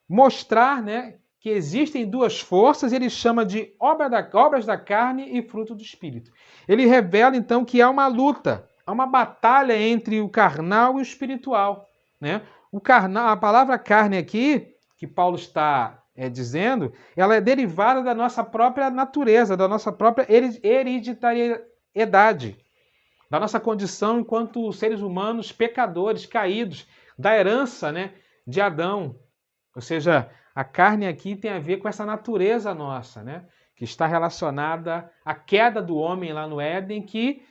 mostrar, né, que existem duas forças, ele chama de obras da carne e fruto do Espírito. Ele revela, então, que há uma luta, há uma batalha entre o carnal e o espiritual, né? O carnal, a palavra carne aqui, que Paulo está dizendo, ela é derivada da nossa própria natureza, da nossa própria hereditariedade, da nossa condição enquanto seres humanos pecadores, caídos, da herança, né, de Adão. Ou seja, a carne aqui tem a ver com essa natureza nossa, né, que está relacionada à queda do homem lá no Éden, que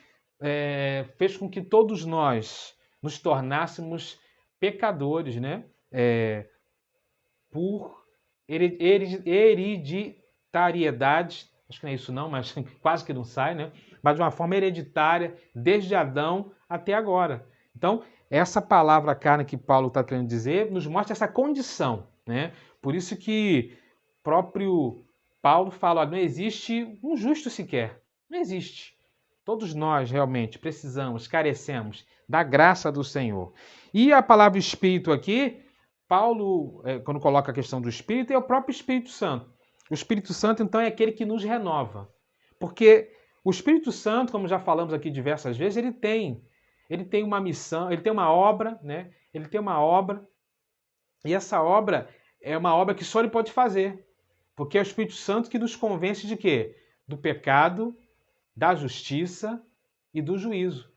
fez com que todos nós nos tornássemos pecadores, né, por hereditariedade, acho que não é isso não, mas quase que não sai, né, mas de uma forma hereditária, desde Adão até agora. Então, essa palavra carne que Paulo está querendo dizer nos mostra essa condição, né? Por isso que próprio Paulo fala, não existe um justo sequer, não existe. Todos nós realmente precisamos, carecemos da graça do Senhor. E a palavra Espírito aqui, Paulo, quando coloca a questão do Espírito, é o próprio Espírito Santo. O Espírito Santo, então, é aquele que nos renova. Porque o Espírito Santo, como já falamos aqui diversas vezes, ele tem uma missão, ele tem uma obra, né? Ele tem uma obra, e essa obra é uma obra que só ele pode fazer, porque é o Espírito Santo que nos convence de quê? Do pecado, da justiça e do juízo.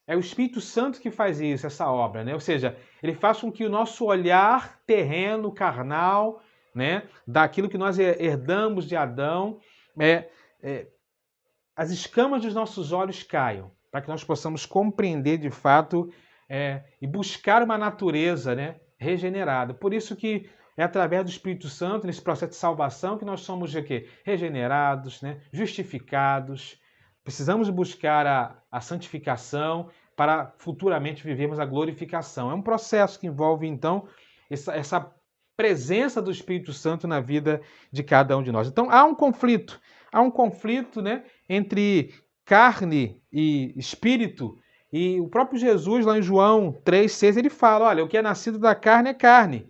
É o Espírito Santo que faz isso, essa obra, né? Ou seja, ele faz com que o nosso olhar terreno, carnal, né, daquilo que nós herdamos de Adão, as escamas dos nossos olhos caiam, para que nós possamos compreender de fato e buscar uma natureza, né, regenerada. Por isso que é através do Espírito Santo, nesse processo de salvação, que nós somos o quê? Regenerados, né, justificados. Precisamos buscar a santificação para futuramente vivermos a glorificação. É um processo que envolve, então, essa presença do Espírito Santo na vida de cada um de nós. Então, há um conflito, né, entre carne e espírito, e o próprio Jesus, lá em João 3,6, ele fala, olha, o que é nascido da carne é carne,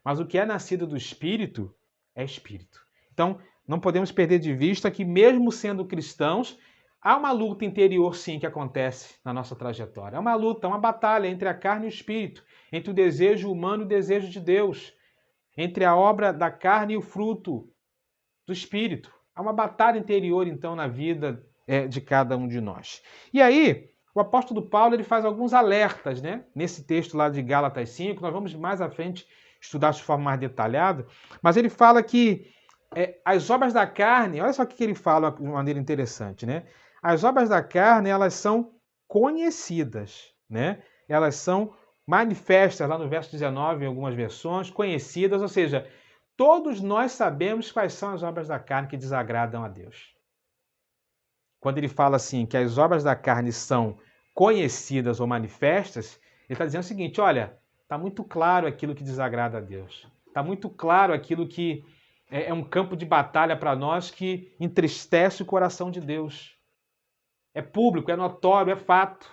mas o que é nascido do espírito é espírito. Então, não podemos perder de vista que, mesmo sendo cristãos, há uma luta interior, sim, que acontece na nossa trajetória. É uma luta, uma batalha entre a carne e o espírito, entre o desejo humano e o desejo de Deus, entre a obra da carne e o fruto do espírito. Há uma batalha interior, então, na vida de cada um de nós. E aí, o apóstolo Paulo ele faz alguns alertas, né? Nesse texto lá de Gálatas 5, nós vamos mais à frente estudar de forma mais detalhada, mas ele fala que as obras da carne, olha só o que ele fala de uma maneira interessante, né? As obras da carne, elas são conhecidas, né? Elas são manifestas, lá no verso 19, em algumas versões, conhecidas, ou seja, todos nós sabemos quais são as obras da carne que desagradam a Deus. Quando ele fala assim, que as obras da carne são conhecidas ou manifestas, ele está dizendo o seguinte, olha, está muito claro aquilo que desagrada a Deus. Está muito claro aquilo que é um campo de batalha para nós que entristece o coração de Deus. É público, é notório, é fato.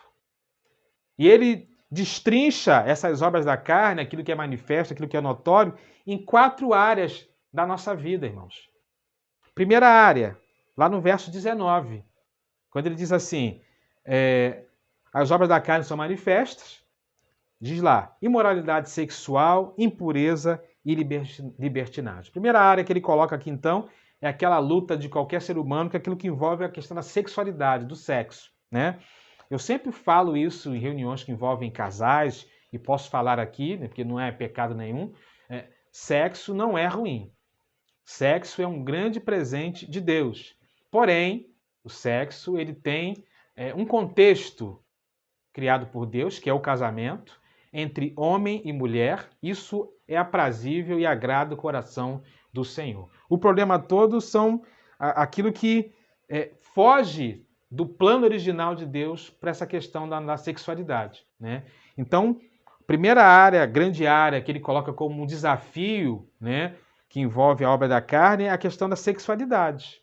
E ele destrincha essas obras da carne, aquilo que é manifesto, aquilo que é notório, em 4 áreas da nossa vida, irmãos. Primeira área, lá no verso 19, quando ele diz assim, as obras da carne são manifestas, diz lá, imoralidade sexual, impureza e libertinagem. Primeira área que ele coloca aqui, então, é aquela luta de qualquer ser humano, que é aquilo que envolve a questão da sexualidade, do sexo, né? Eu sempre falo isso em reuniões que envolvem casais, e posso falar aqui, né, porque não é pecado nenhum, sexo não é ruim. Sexo é um grande presente de Deus. Porém, o sexo ele tem um contexto criado por Deus, que é o casamento, entre homem e mulher. Isso é aprazível e agrada o coração do Senhor. O problema todo são aquilo que foge do plano original de Deus para essa questão da sexualidade, né? Então, primeira área, grande área que ele coloca como um desafio, né, que envolve a obra da carne, é a questão da sexualidade,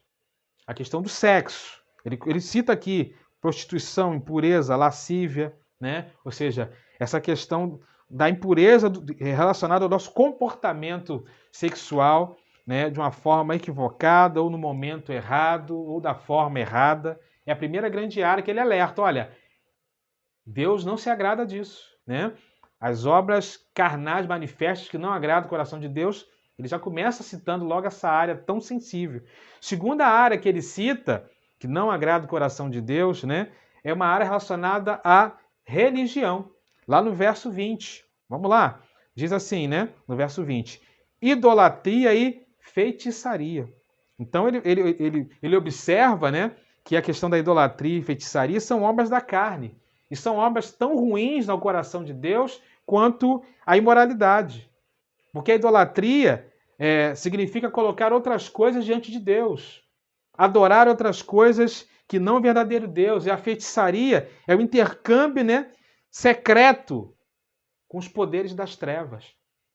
a questão do sexo. Ele cita aqui prostituição, impureza, lascívia, né? Ou seja, essa questão da impureza relacionada ao nosso comportamento sexual, né, de uma forma equivocada, ou no momento errado, ou da forma errada. É a primeira grande área que ele alerta. Olha, Deus não se agrada disso, né? As obras carnais manifestas que não agradam o coração de Deus, ele já começa citando logo essa área tão sensível. Segunda área que ele cita, que não agrada o coração de Deus, né, é uma área relacionada à religião. Lá no verso 20. Vamos lá. Diz assim, né? No verso 20. Idolatria e feitiçaria. Então ele observa, né, que a questão da idolatria e feitiçaria são obras da carne. E são obras tão ruins no coração de Deus quanto a imoralidade. Porque a idolatria significa colocar outras coisas diante de Deus. Adorar outras coisas que não é o verdadeiro Deus. E a feitiçaria é o intercâmbio, né, secreto com os poderes das trevas.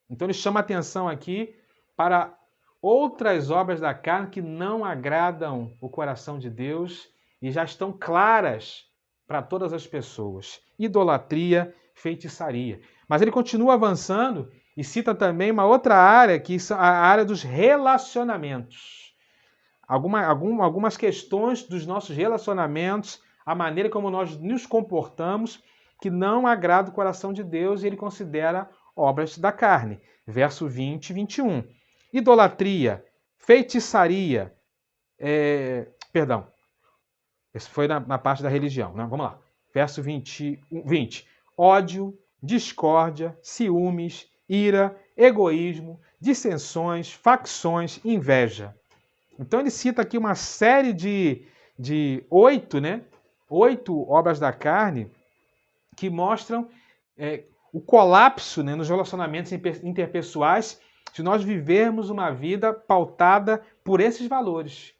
Então ele chama a atenção aqui para outras obras da carne que não agradam o coração de Deus e já estão claras para todas as pessoas. Idolatria, feitiçaria. Mas ele continua avançando e cita também uma outra área, que é a área dos relacionamentos. Algumas questões dos nossos relacionamentos, a maneira como nós nos comportamos, que não agrada o coração de Deus, e ele considera obras da carne. Verso 20 e 21. Idolatria, feitiçaria, perdão, esse foi na parte da religião, né? Vamos lá. Verso 20. Ódio, discórdia, ciúmes, ira, egoísmo, dissensões, facções, inveja. Então ele cita aqui uma série de 8, né? 8 obras da carne que mostram o colapso, né, nos relacionamentos interpessoais se nós vivermos uma vida pautada por esses valores,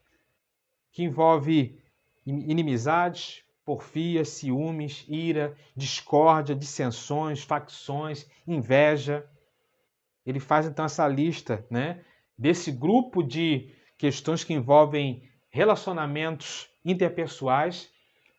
que envolve inimizades, porfias, ciúmes, ira, discórdia, dissensões, facções, inveja. Ele faz então essa lista, né, desse grupo de questões que envolvem relacionamentos interpessoais,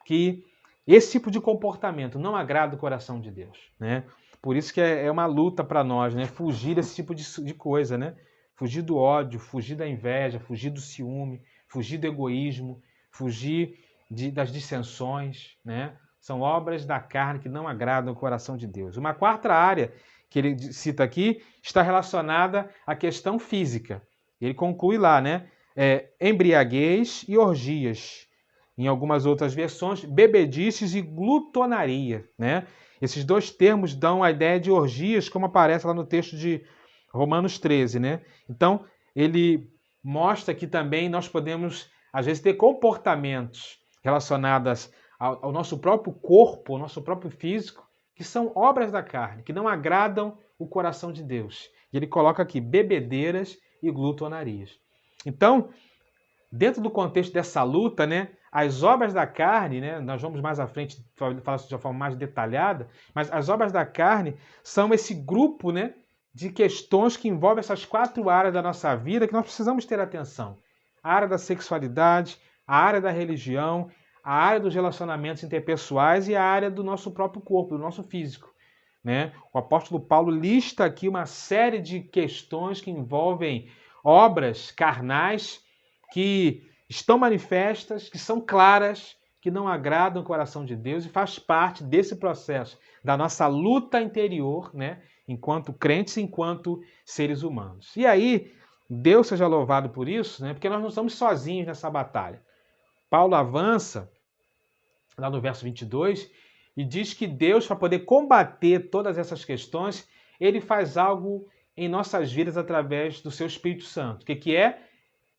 que esse tipo de comportamento não agrada o coração de Deus, né? Por isso que é uma luta para nós, né? Fugir desse tipo de coisa, né? fugir do ódio, fugir da inveja, fugir do ciúme, fugir do egoísmo, fugir das dissensões, né? São obras da carne que não agradam o coração de Deus. Uma quarta área que ele cita aqui está relacionada à questão física. Ele conclui lá, né? Embriaguez e orgias. Em algumas outras versões, bebedices e glutonaria, né? Esses dois termos dão a ideia de orgias, como aparece lá no texto de Romanos 13, né? Então, ele mostra que também nós podemos, às vezes, ter comportamentos relacionados ao nosso próprio corpo, ao nosso próprio físico, que são obras da carne, que não agradam o coração de Deus. E ele coloca aqui bebedeiras e glutonarias. Então, dentro do contexto dessa luta, né, as obras da carne, né, nós vamos mais à frente falar isso de uma forma mais detalhada, mas as obras da carne são esse grupo, né, de questões que envolvem essas 4 áreas da nossa vida que nós precisamos ter atenção. A área da sexualidade, a área da religião, a área dos relacionamentos interpessoais e a área do nosso próprio corpo, do nosso físico, né? O apóstolo Paulo lista aqui uma série de questões que envolvem obras carnais que estão manifestas, que são claras, que não agradam o coração de Deus e faz parte desse processo da nossa luta interior, né? Enquanto crentes, enquanto seres humanos. E aí, Deus seja louvado por isso, né? Porque nós não estamos sozinhos nessa batalha. Paulo avança lá no verso 22 e diz que Deus, para poder combater todas essas questões, ele faz algo em nossas vidas através do seu Espírito Santo. O que é?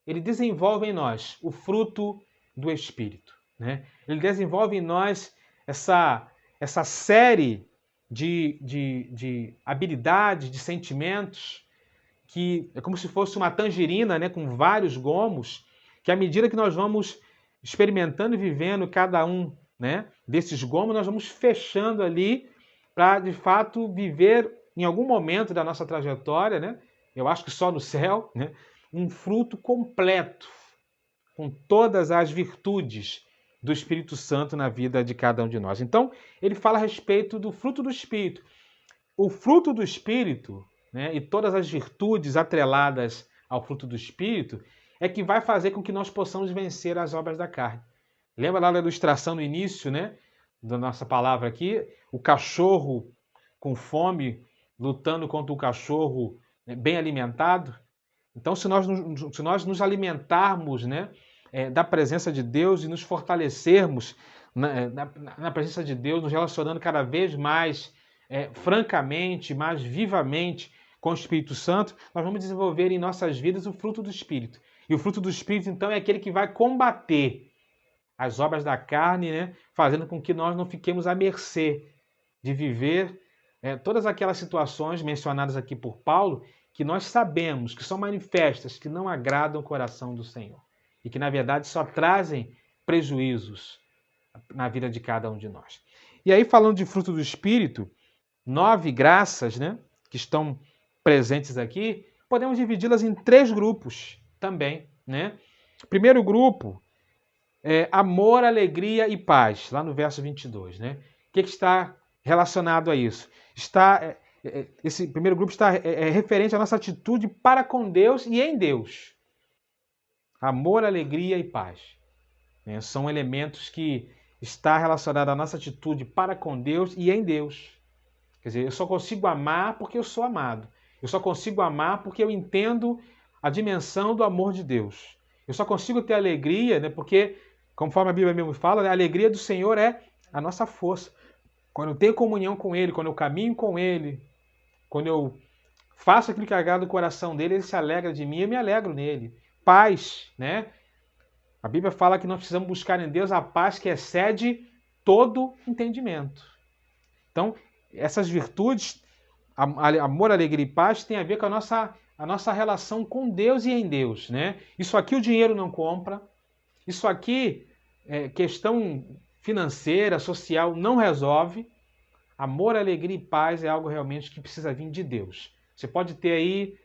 Ele desenvolve em nós o fruto do Espírito, né? Ele desenvolve em nós essa série de habilidades, de sentimentos, que é como se fosse uma tangerina, né, com vários gomos, que à medida que nós vamos experimentando e vivendo cada um, né, desses gomos, nós vamos fechando ali para, de fato, viver em algum momento da nossa trajetória, né, eu acho que só no céu, né, um fruto completo, com todas as virtudes do Espírito Santo na vida de cada um de nós. Então, ele fala a respeito do fruto do Espírito. O fruto do Espírito, né, e todas as virtudes atreladas ao fruto do Espírito é que vai fazer com que nós possamos vencer as obras da carne. Lembra lá da ilustração no início, né, da nossa palavra aqui? O cachorro com fome lutando contra o cachorro bem alimentado. Então, se nós nos alimentarmos, né, da presença de Deus e nos fortalecermos na presença de Deus, nos relacionando cada vez mais francamente, mais vivamente com o Espírito Santo, nós vamos desenvolver em nossas vidas o fruto do Espírito. E o fruto do Espírito, então, é aquele que vai combater as obras da carne, né, fazendo com que nós não fiquemos à mercê de viver todas aquelas situações mencionadas aqui por Paulo, que nós sabemos que são manifestas, que não agradam o coração do Senhor. E que, na verdade, só trazem prejuízos na vida de cada um de nós. E aí, falando de fruto do Espírito, 9 graças, né, que estão presentes aqui, podemos dividi-las em 3 grupos também, né? Primeiro grupo é amor, alegria e paz, lá no verso 22, né? O que está relacionado a isso? Esse primeiro grupo está referente à nossa atitude para com Deus e em Deus. Amor, alegria e paz, né? São elementos que estão relacionados à nossa atitude para com Deus e em Deus. Quer dizer, eu só consigo amar porque eu sou amado. Eu só consigo amar porque eu entendo a dimensão do amor de Deus. Eu só consigo ter alegria, né, porque, conforme a Bíblia mesmo fala, né, a alegria do Senhor é a nossa força. Quando eu tenho comunhão com Ele, quando eu caminho com Ele, quando eu faço aquilo que agrada o coração dele, Ele se alegra de mim e eu me alegro nele. Paz, né? A Bíblia fala que nós precisamos buscar em Deus a paz que excede todo entendimento. Então, essas virtudes, amor, alegria e paz, tem a ver com a nossa relação com Deus e em Deus, né? Isso aqui o dinheiro não compra. Isso aqui, questão financeira, social, não resolve. Amor, alegria e paz é algo realmente que precisa vir de Deus. Você pode ter aí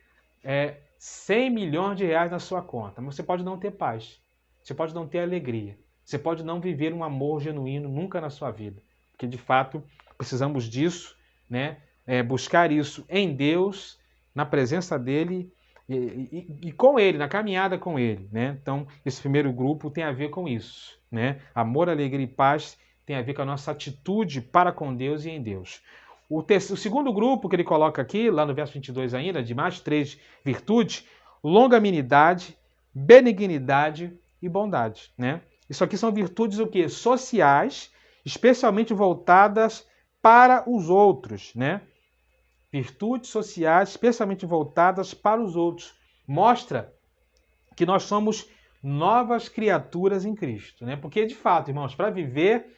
100 milhões de reais na sua conta, mas você pode não ter paz. Você pode não ter alegria. Você pode não viver um amor genuíno nunca na sua vida. Porque, de fato, precisamos disso, né? Buscar isso em Deus, na presença dEle e com Ele, na caminhada com Ele, né? Então, esse primeiro grupo tem a ver com isso, né? Amor, alegria e paz tem a ver com a nossa atitude para com Deus e em Deus. O segundo grupo que ele coloca aqui, lá no verso 22 ainda, de mais 3 virtudes, longanimidade, benignidade e bondade, né? Isso aqui são virtudes o quê? Sociais, especialmente voltadas para os outros, né? Virtudes sociais, especialmente voltadas para os outros. Mostra que nós somos novas criaturas em Cristo, né? Porque, de fato, irmãos, para viver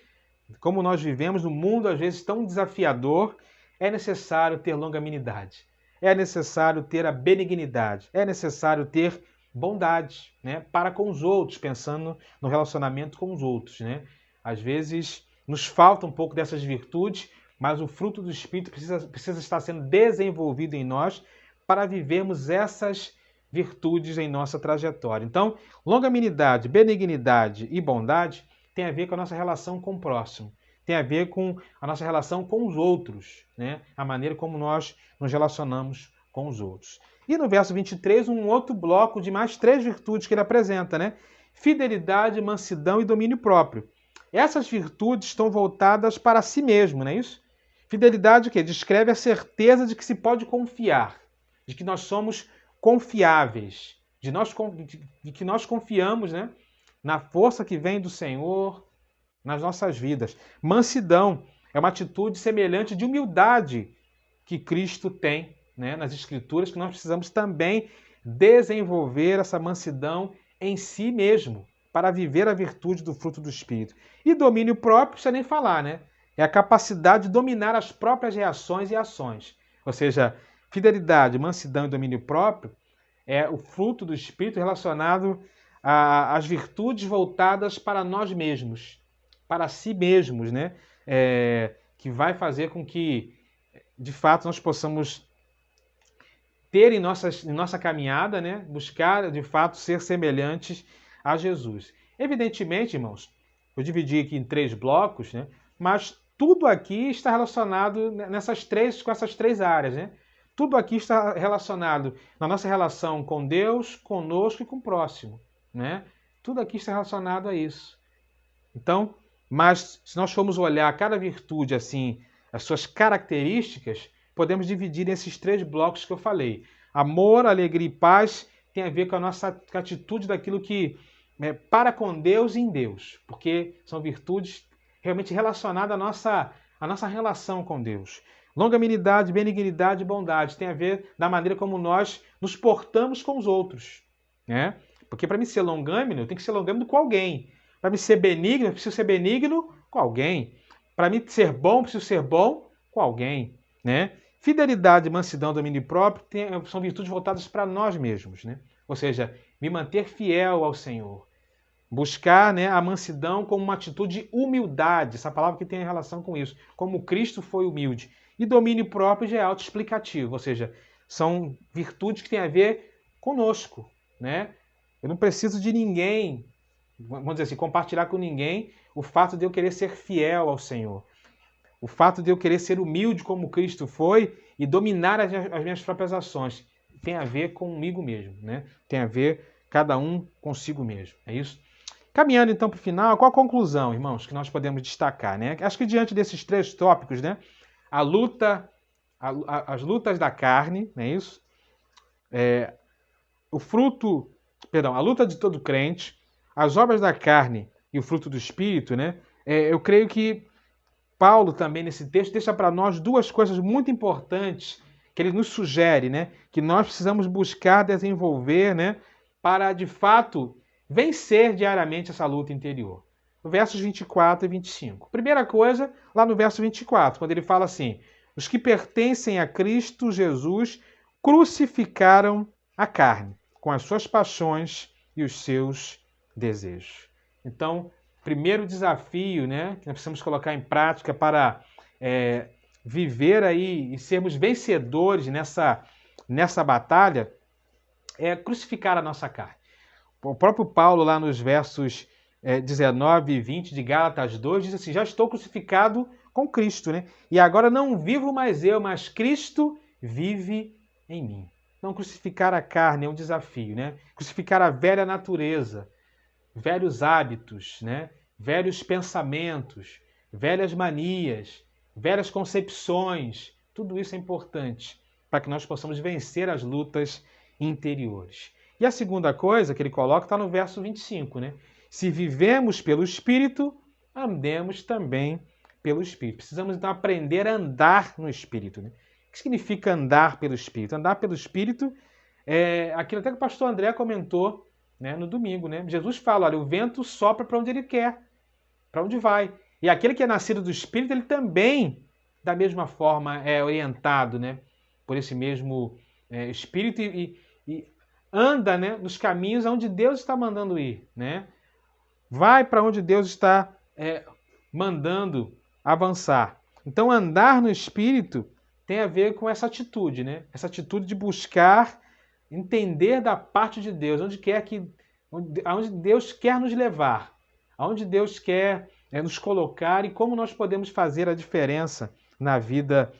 como nós vivemos num mundo, às vezes, tão desafiador, é necessário ter longanimidade, é necessário ter a benignidade, é necessário ter bondade, né? Para com os outros, pensando no relacionamento com os outros, né? Às vezes, nos falta um pouco dessas virtudes, mas o fruto do Espírito precisa estar sendo desenvolvido em nós para vivermos essas virtudes em nossa trajetória. Então, longanimidade, benignidade e bondade tem a ver com a nossa relação com o próximo, tem a ver com a nossa relação com os outros, né? A maneira como nós nos relacionamos com os outros. E no verso 23, um outro bloco de mais 3 virtudes que ele apresenta, né? Fidelidade, mansidão e domínio próprio. Essas virtudes estão voltadas para si mesmo, não é isso? Fidelidade o quê? Descreve a certeza de que se pode confiar, de que nós somos confiáveis, de que nós confiamos, né? Na força que vem do Senhor nas nossas vidas. Mansidão é uma atitude semelhante de humildade que Cristo tem, né, nas Escrituras, que nós precisamos também desenvolver essa mansidão em si mesmo, para viver a virtude do fruto do Espírito. E domínio próprio, não precisa nem falar, né? É a capacidade de dominar as próprias reações e ações. Ou seja, fidelidade, mansidão e domínio próprio é o fruto do Espírito relacionado às virtudes voltadas para nós mesmos, para si mesmos, né? Que vai fazer com que, de fato, nós possamos ter em nossa caminhada, né? Buscar, de fato, ser semelhantes a Jesus. Evidentemente, irmãos, eu dividi aqui em 3 blocos, né? Mas tudo aqui está relacionado com essas 3 áreas, né? Tudo aqui está relacionado na nossa relação com Deus, conosco e com o próximo, né? Tudo aqui está relacionado a isso. Então, mas se nós formos olhar cada virtude assim, as suas características, podemos dividir nesses 3 blocos que eu falei. Amor, alegria e paz tem a ver com a nossa atitude daquilo que para com Deus e em Deus, porque são virtudes realmente relacionadas à nossa relação com Deus. Longanimidade, benignidade e bondade tem a ver da maneira como nós nos portamos com os outros, né? Porque para mim ser longâmino, eu tenho que ser longâmino com alguém. Para mim ser benigno, eu preciso ser benigno com alguém. Para mim ser bom, eu preciso ser bom com alguém, né? Fidelidade, mansidão, domínio próprio são virtudes voltadas para nós mesmos, né? Ou seja, me manter fiel ao Senhor. Buscar, né, a mansidão como uma atitude de humildade, essa palavra que tem relação com isso, como Cristo foi humilde. E domínio próprio já é autoexplicativo, ou seja, são virtudes que têm a ver conosco, né? Eu não preciso de ninguém, vamos dizer assim, compartilhar com ninguém o fato de eu querer ser fiel ao Senhor. O fato de eu querer ser humilde como Cristo foi e dominar as minhas próprias ações tem a ver comigo mesmo, né? Tem a ver cada um consigo mesmo, é isso? Caminhando então para o final, qual a conclusão, irmãos, que nós podemos destacar, né? Acho que diante desses 3 tópicos, né? A luta, as lutas da carne, não é isso? A luta de todo crente, as obras da carne e o fruto do Espírito, né? Eu creio que Paulo também nesse texto deixa para nós 2 coisas muito importantes que ele nos sugere, né? Que nós precisamos buscar desenvolver, né? Para de fato vencer diariamente essa luta interior. No versos 24 e 25. Primeira coisa, lá no verso 24, quando ele fala assim: os que pertencem a Cristo Jesus crucificaram a carne com as suas paixões e os seus desejos. Então, primeiro desafio, né, que nós precisamos colocar em prática para viver aí e sermos vencedores nessa batalha é crucificar a nossa carne. O próprio Paulo, lá nos versos 19 e 20 de Gálatas 2, diz assim: já estou crucificado com Cristo, né? E agora não vivo mais eu, mas Cristo vive em mim. Não, crucificar a carne é um desafio, né? Crucificar a velha natureza, velhos hábitos, né? Velhos pensamentos, velhas manias, velhas concepções. Tudo isso é importante para que nós possamos vencer as lutas interiores. E a segunda coisa que ele coloca está no verso 25, né? Se vivemos pelo Espírito, andemos também pelo Espírito. Precisamos então aprender a andar no Espírito, né? O que significa andar pelo Espírito? Andar pelo Espírito é aquilo até que o pastor André comentou, né, no domingo, né? Jesus fala, olha, o vento sopra para onde ele quer, para onde vai. E aquele que é nascido do Espírito, ele também, da mesma forma, é orientado, né, por esse mesmo Espírito e anda, né, nos caminhos onde Deus está mandando ir, né? Vai para onde Deus está mandando avançar. Então, andar no Espírito tem a ver com essa atitude, né? Essa atitude de buscar entender da parte de Deus, aonde Deus quer nos levar, aonde Deus quer nos colocar e como nós podemos fazer a diferença na vida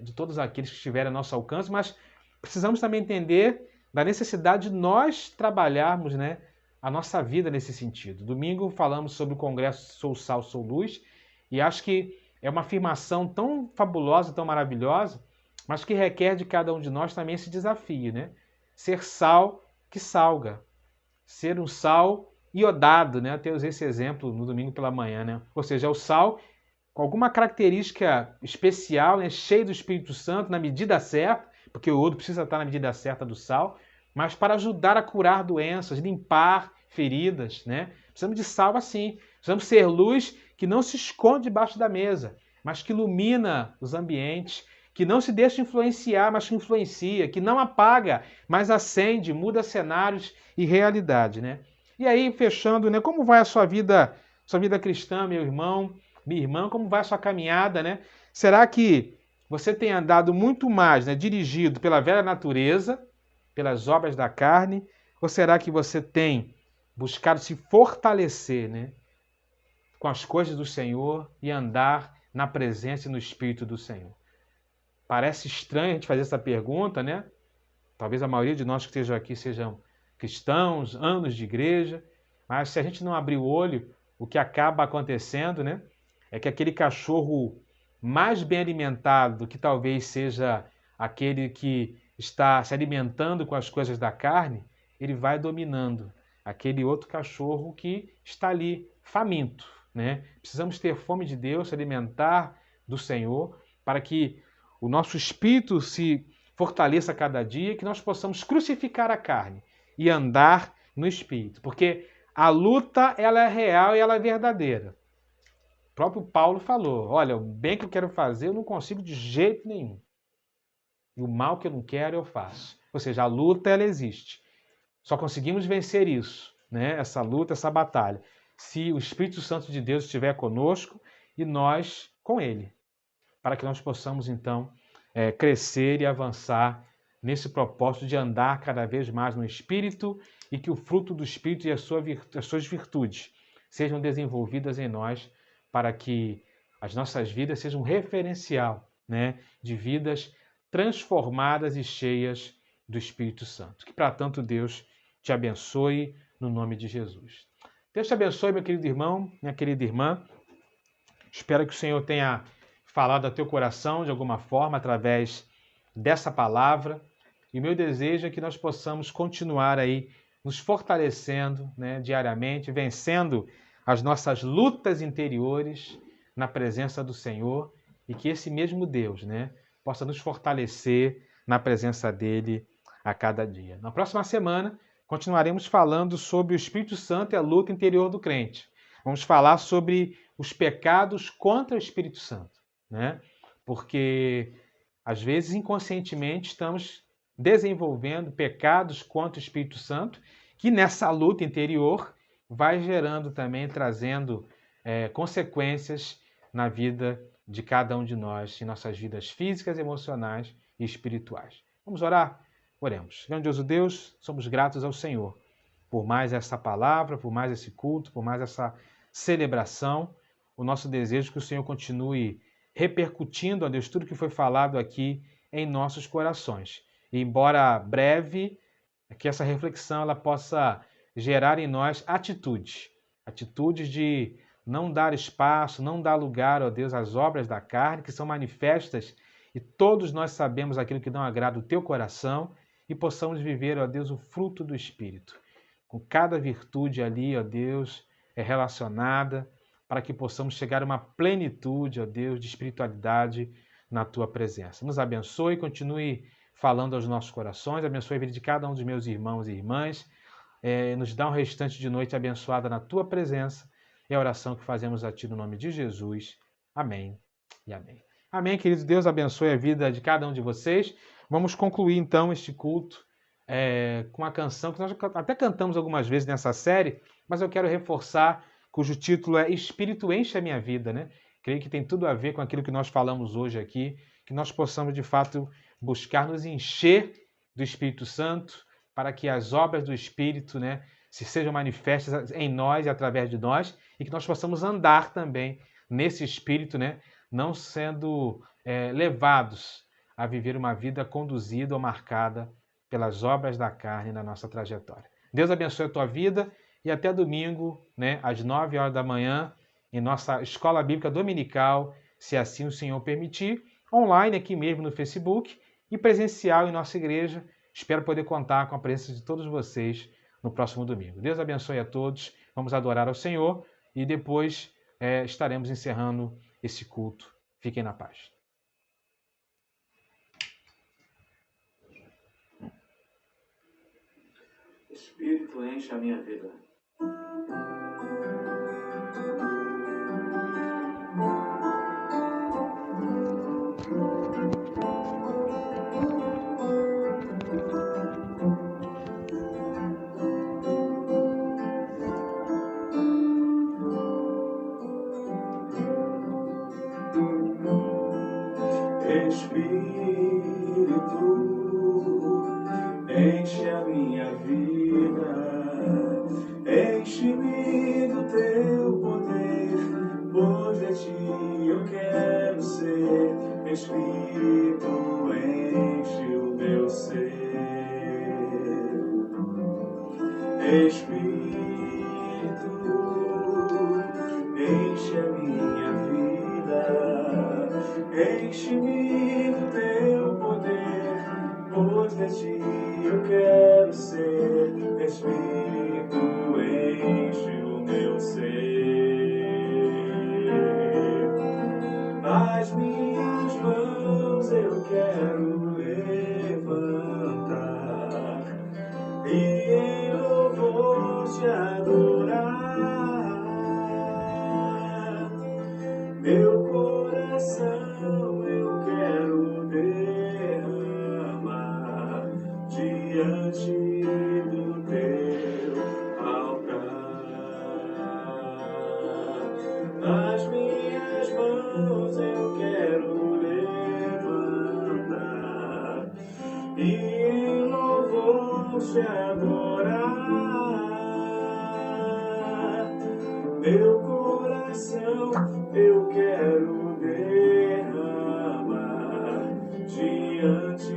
de todos aqueles que estiverem ao nosso alcance, mas precisamos também entender da necessidade de nós trabalharmos, né, a nossa vida nesse sentido. Domingo falamos sobre o congresso Sou Sal, Sou Luz, e acho que é uma afirmação tão fabulosa, tão maravilhosa, mas que requer de cada um de nós também esse desafio, né? Ser sal que salga, ser um sal iodado, né? Até usei esse exemplo no domingo pela manhã, né? Ou seja, é o sal com alguma característica especial, né? Cheio do Espírito Santo, na medida certa, porque o iodo precisa estar na medida certa do sal, mas para ajudar a curar doenças, limpar feridas, né? Precisamos de sal assim. Precisamos ser luz que não se esconde debaixo da mesa, mas que ilumina os ambientes, que não se deixa influenciar, mas que influencia, que não apaga, mas acende, muda cenários e realidade, né? E aí, fechando, né? Como vai a sua vida cristã, meu irmão, minha irmã? Como vai a sua caminhada, né? Será que você tem andado muito mais, né, dirigido pela velha natureza, pelas obras da carne, ou será que você tem buscado se fortalecer, né, com as coisas do Senhor e andar na presença e no Espírito do Senhor? Parece estranho a gente fazer essa pergunta, né? Talvez a maioria de nós que estejam aqui sejam cristãos, anos de igreja, mas se a gente não abrir o olho, o que acaba acontecendo, né, é que aquele cachorro mais bem alimentado, que talvez seja aquele que está se alimentando com as coisas da carne, ele vai dominando aquele outro cachorro que está ali faminto, né? Precisamos ter fome de Deus, se alimentar do Senhor, para que o nosso espírito se fortaleça a cada dia, que nós possamos crucificar a carne e andar no espírito, porque a luta ela é real e ela é verdadeira. O próprio Paulo falou, olha, o bem que eu quero fazer eu não consigo de jeito nenhum. E o mal que eu não quero eu faço. Ou seja, a luta ela existe. Só conseguimos vencer isso, né? Essa luta, essa batalha, se o Espírito Santo de Deus estiver conosco e nós com ele, para que nós possamos então crescer e avançar nesse propósito de andar cada vez mais no Espírito e que o fruto do Espírito e as suas virtudes sejam desenvolvidas em nós para que as nossas vidas sejam um referencial, né, de vidas transformadas e cheias do Espírito Santo. Que para tanto Deus te abençoe no nome de Jesus. Deus te abençoe, meu querido irmão, minha querida irmã. Espero que o Senhor tenha falado ao teu coração de alguma forma através dessa palavra. E o meu desejo é que nós possamos continuar aí nos fortalecendo, né, diariamente, vencendo as nossas lutas interiores na presença do Senhor e que esse mesmo Deus, né, possa nos fortalecer na presença dele a cada dia. Na próxima semana, continuaremos falando sobre o Espírito Santo e a luta interior do crente. Vamos falar sobre os pecados contra o Espírito Santo, né? Porque às vezes inconscientemente estamos desenvolvendo pecados contra o Espírito Santo, que nessa luta interior vai gerando também, trazendo consequências na vida de cada um de nós, em nossas vidas físicas, emocionais e espirituais. Vamos orar? Oremos. Grandioso Deus, somos gratos ao Senhor por mais essa palavra, por mais esse culto, por mais essa celebração. O nosso desejo é que o Senhor continue repercutindo, ó Deus, tudo que foi falado aqui em nossos corações. E, embora breve, que essa reflexão ela possa gerar em nós atitudes de não dar espaço, não dar lugar, ó Deus, às obras da carne que são manifestas e todos nós sabemos aquilo que não agrada o teu coração e possamos viver, ó Deus, o fruto do Espírito. Com cada virtude ali, ó Deus, relacionada, para que possamos chegar a uma plenitude, ó Deus, de espiritualidade na tua presença. Nos abençoe, continue falando aos nossos corações, abençoe a vida de cada um dos meus irmãos e irmãs, nos dá um restante de noite abençoada na tua presença. É a oração que fazemos a ti no nome de Jesus. Amém e amém. Amém, queridos. Deus abençoe a vida de cada um de vocês. Vamos concluir então este culto com uma canção que nós até cantamos algumas vezes nessa série, mas eu quero reforçar, cujo título é Espírito Enche a Minha Vida, né? Creio que tem tudo a ver com aquilo que nós falamos hoje aqui, que nós possamos de fato buscar nos encher do Espírito Santo, para que as obras do Espírito, né, se sejam manifestas em nós e através de nós, e que nós possamos andar também nesse Espírito, né, não sendo levados a viver uma vida conduzida ou marcada pelas obras da carne na nossa trajetória. Deus abençoe a tua vida e até domingo, né, às 9 horas da manhã, em nossa escola bíblica dominical, se assim o Senhor permitir, online aqui mesmo no Facebook e presencial em nossa igreja. Espero poder contar com a presença de todos vocês no próximo domingo. Deus abençoe a todos. Vamos adorar ao Senhor e depois estaremos encerrando esse culto. Fiquem na paz. Espírito enche a minha vida. Espírito, enche a minha vida, enche-me do teu poder, pois de ti eu quero ser. Espírito, enche o meu ser. Espírito, enche a minha vida, enche-me do teu poder, pois de ti eu quero ser. Espírito, enche o meu ser. As minhas mãos eu quero levantar e em louvor te adorar. Meu coração eu quero derramar diante do teu altar. Nas minhas mãos eu quero levantar e em louvor te adorar. Meu coração eu quero derramar diante